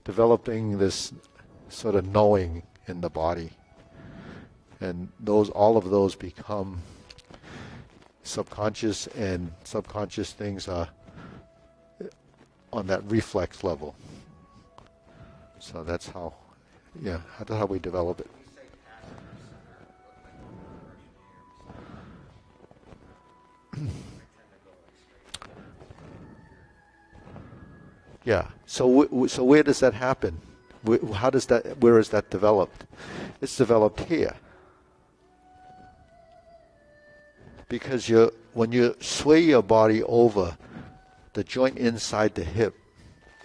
developing this sort of knowing in the body, and all of those become subconscious, and subconscious things are on that reflex level. So that's how we develop it. Yeah. So where does that happen? Where is that developed? It's developed here. Because when you sway your body over, the joint inside the hip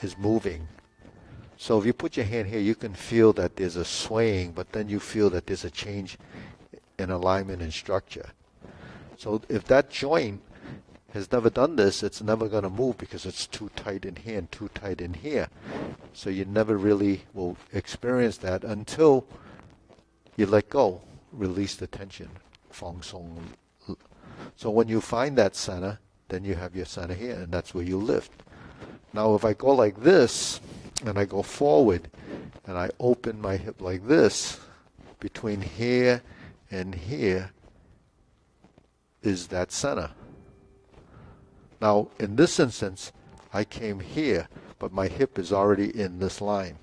is moving. So if you put your hand here, you can feel that there's a swaying, but then you feel that there's a change in alignment and structure. So if that joint has never done this, it's never going to move, because it's too tight in here and too tight in here. So you never really will experience that until you let go, release the tension. Feng Song. So when you find that center, then you have your center here, and that's where you lift. Now if I go like this, and I go forward, and I open my hip like this, between here and here is that center. Now, in this instance, I came here, but my hip is already in this line.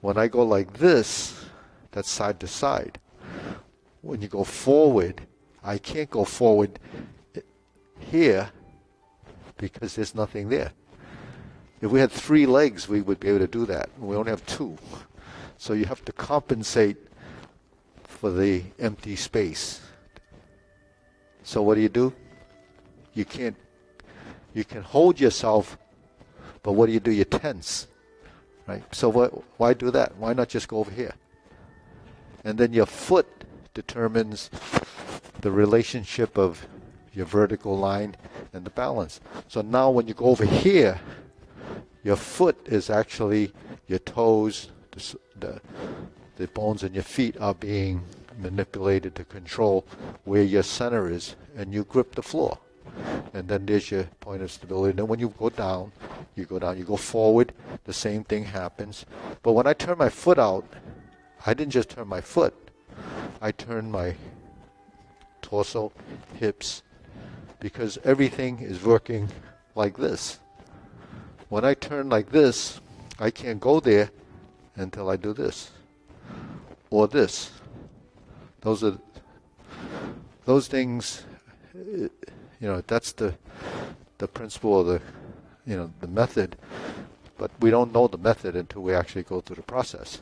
When I go like this, that's side to side. When you go forward, I can't go forward here because there's nothing there. If we had 3 legs, we would be able to do that. We only have 2. So you have to compensate for the empty space. So what do? You can hold yourself, but what do? You tense, right? So why do that? Why not just go over here? And then your foot determines the relationship of your vertical line and the balance. So now when you go over here, your foot is actually your toes, the bones in your feet are being manipulated to control where your center is, and you grip the floor. And then there's your point of stability. And then when you go down, you go forward, the same thing happens. But when I turn my foot out, I didn't just turn my foot. I turned my torso, hips, because everything is working like this. When I turn like this, I can't go there until I do this or this. Those things, that's the principle of the method, but we don't know the method until we actually go through the process.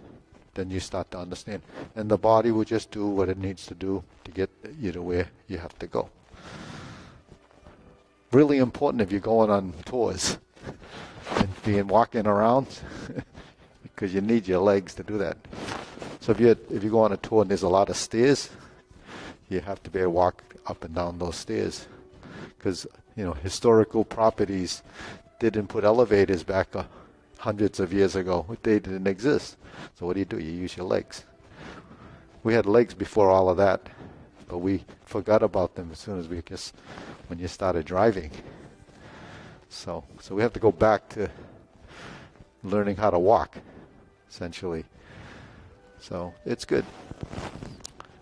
Then you start to understand, and the body will just do what it needs to do to get you to where you have to go. Really important if you're going on tours and walking around, because you need your legs to do that. So if you go on a tour and there's a lot of stairs, you have to be able to walk up and down those stairs, because historical properties didn't put elevators back hundreds of years ago. They didn't exist. So what do? You use your legs. We had legs before all of that, but we forgot about them as soon as when you started driving. So we have to go back to learning how to walk, essentially. So it's good.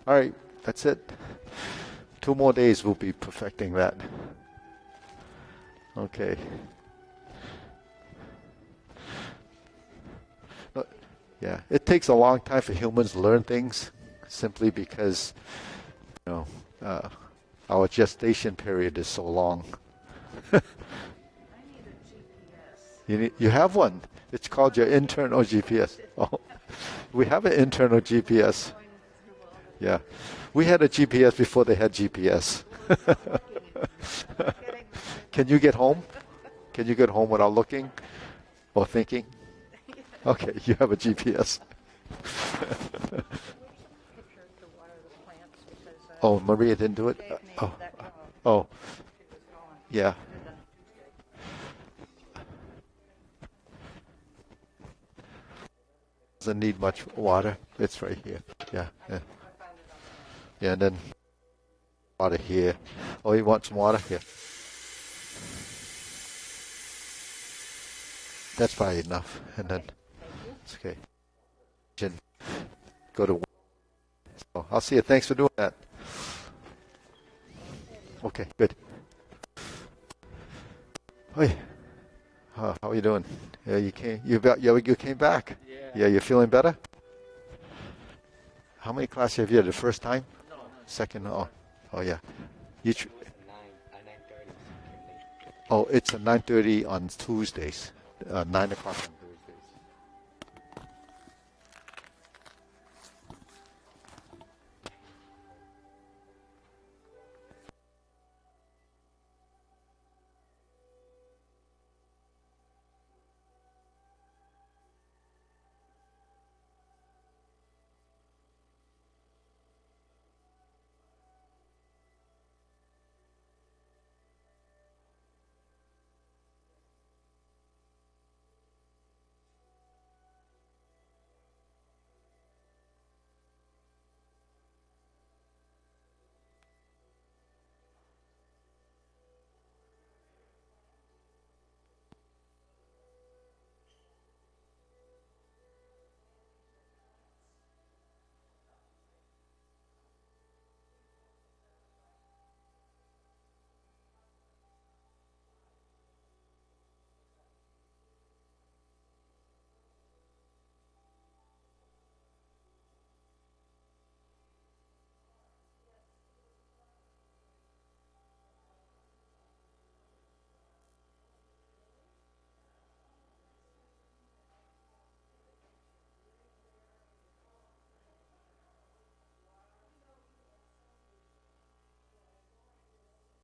All right, that's it. 2 more days we'll be perfecting that. Okay. Yeah, it takes a long time for humans to learn things, simply because our gestation period is so long. I need a GPS. You have one. It's called your internal GPS. Oh, we have an internal GPS. Yeah, we had a GPS before they had GPS. Can you get home? Can you get home without looking or thinking? Okay, you have a GPS. Oh, Maria didn't do it? Oh, yeah. Doesn't need much water. It's right here. Yeah. Yeah, and then water here. Oh, you want some water? Here. That's probably enough. And then it's okay. Go to. So I'll see you. Thanks for doing that. Okay, good. Hey, how are you doing? Yeah, you came back. Yeah, you're feeling better. How many classes have you had? The first time? No. Second? Oh yeah. Oh, it's at 9:30 on Tuesdays. 9 o'clock on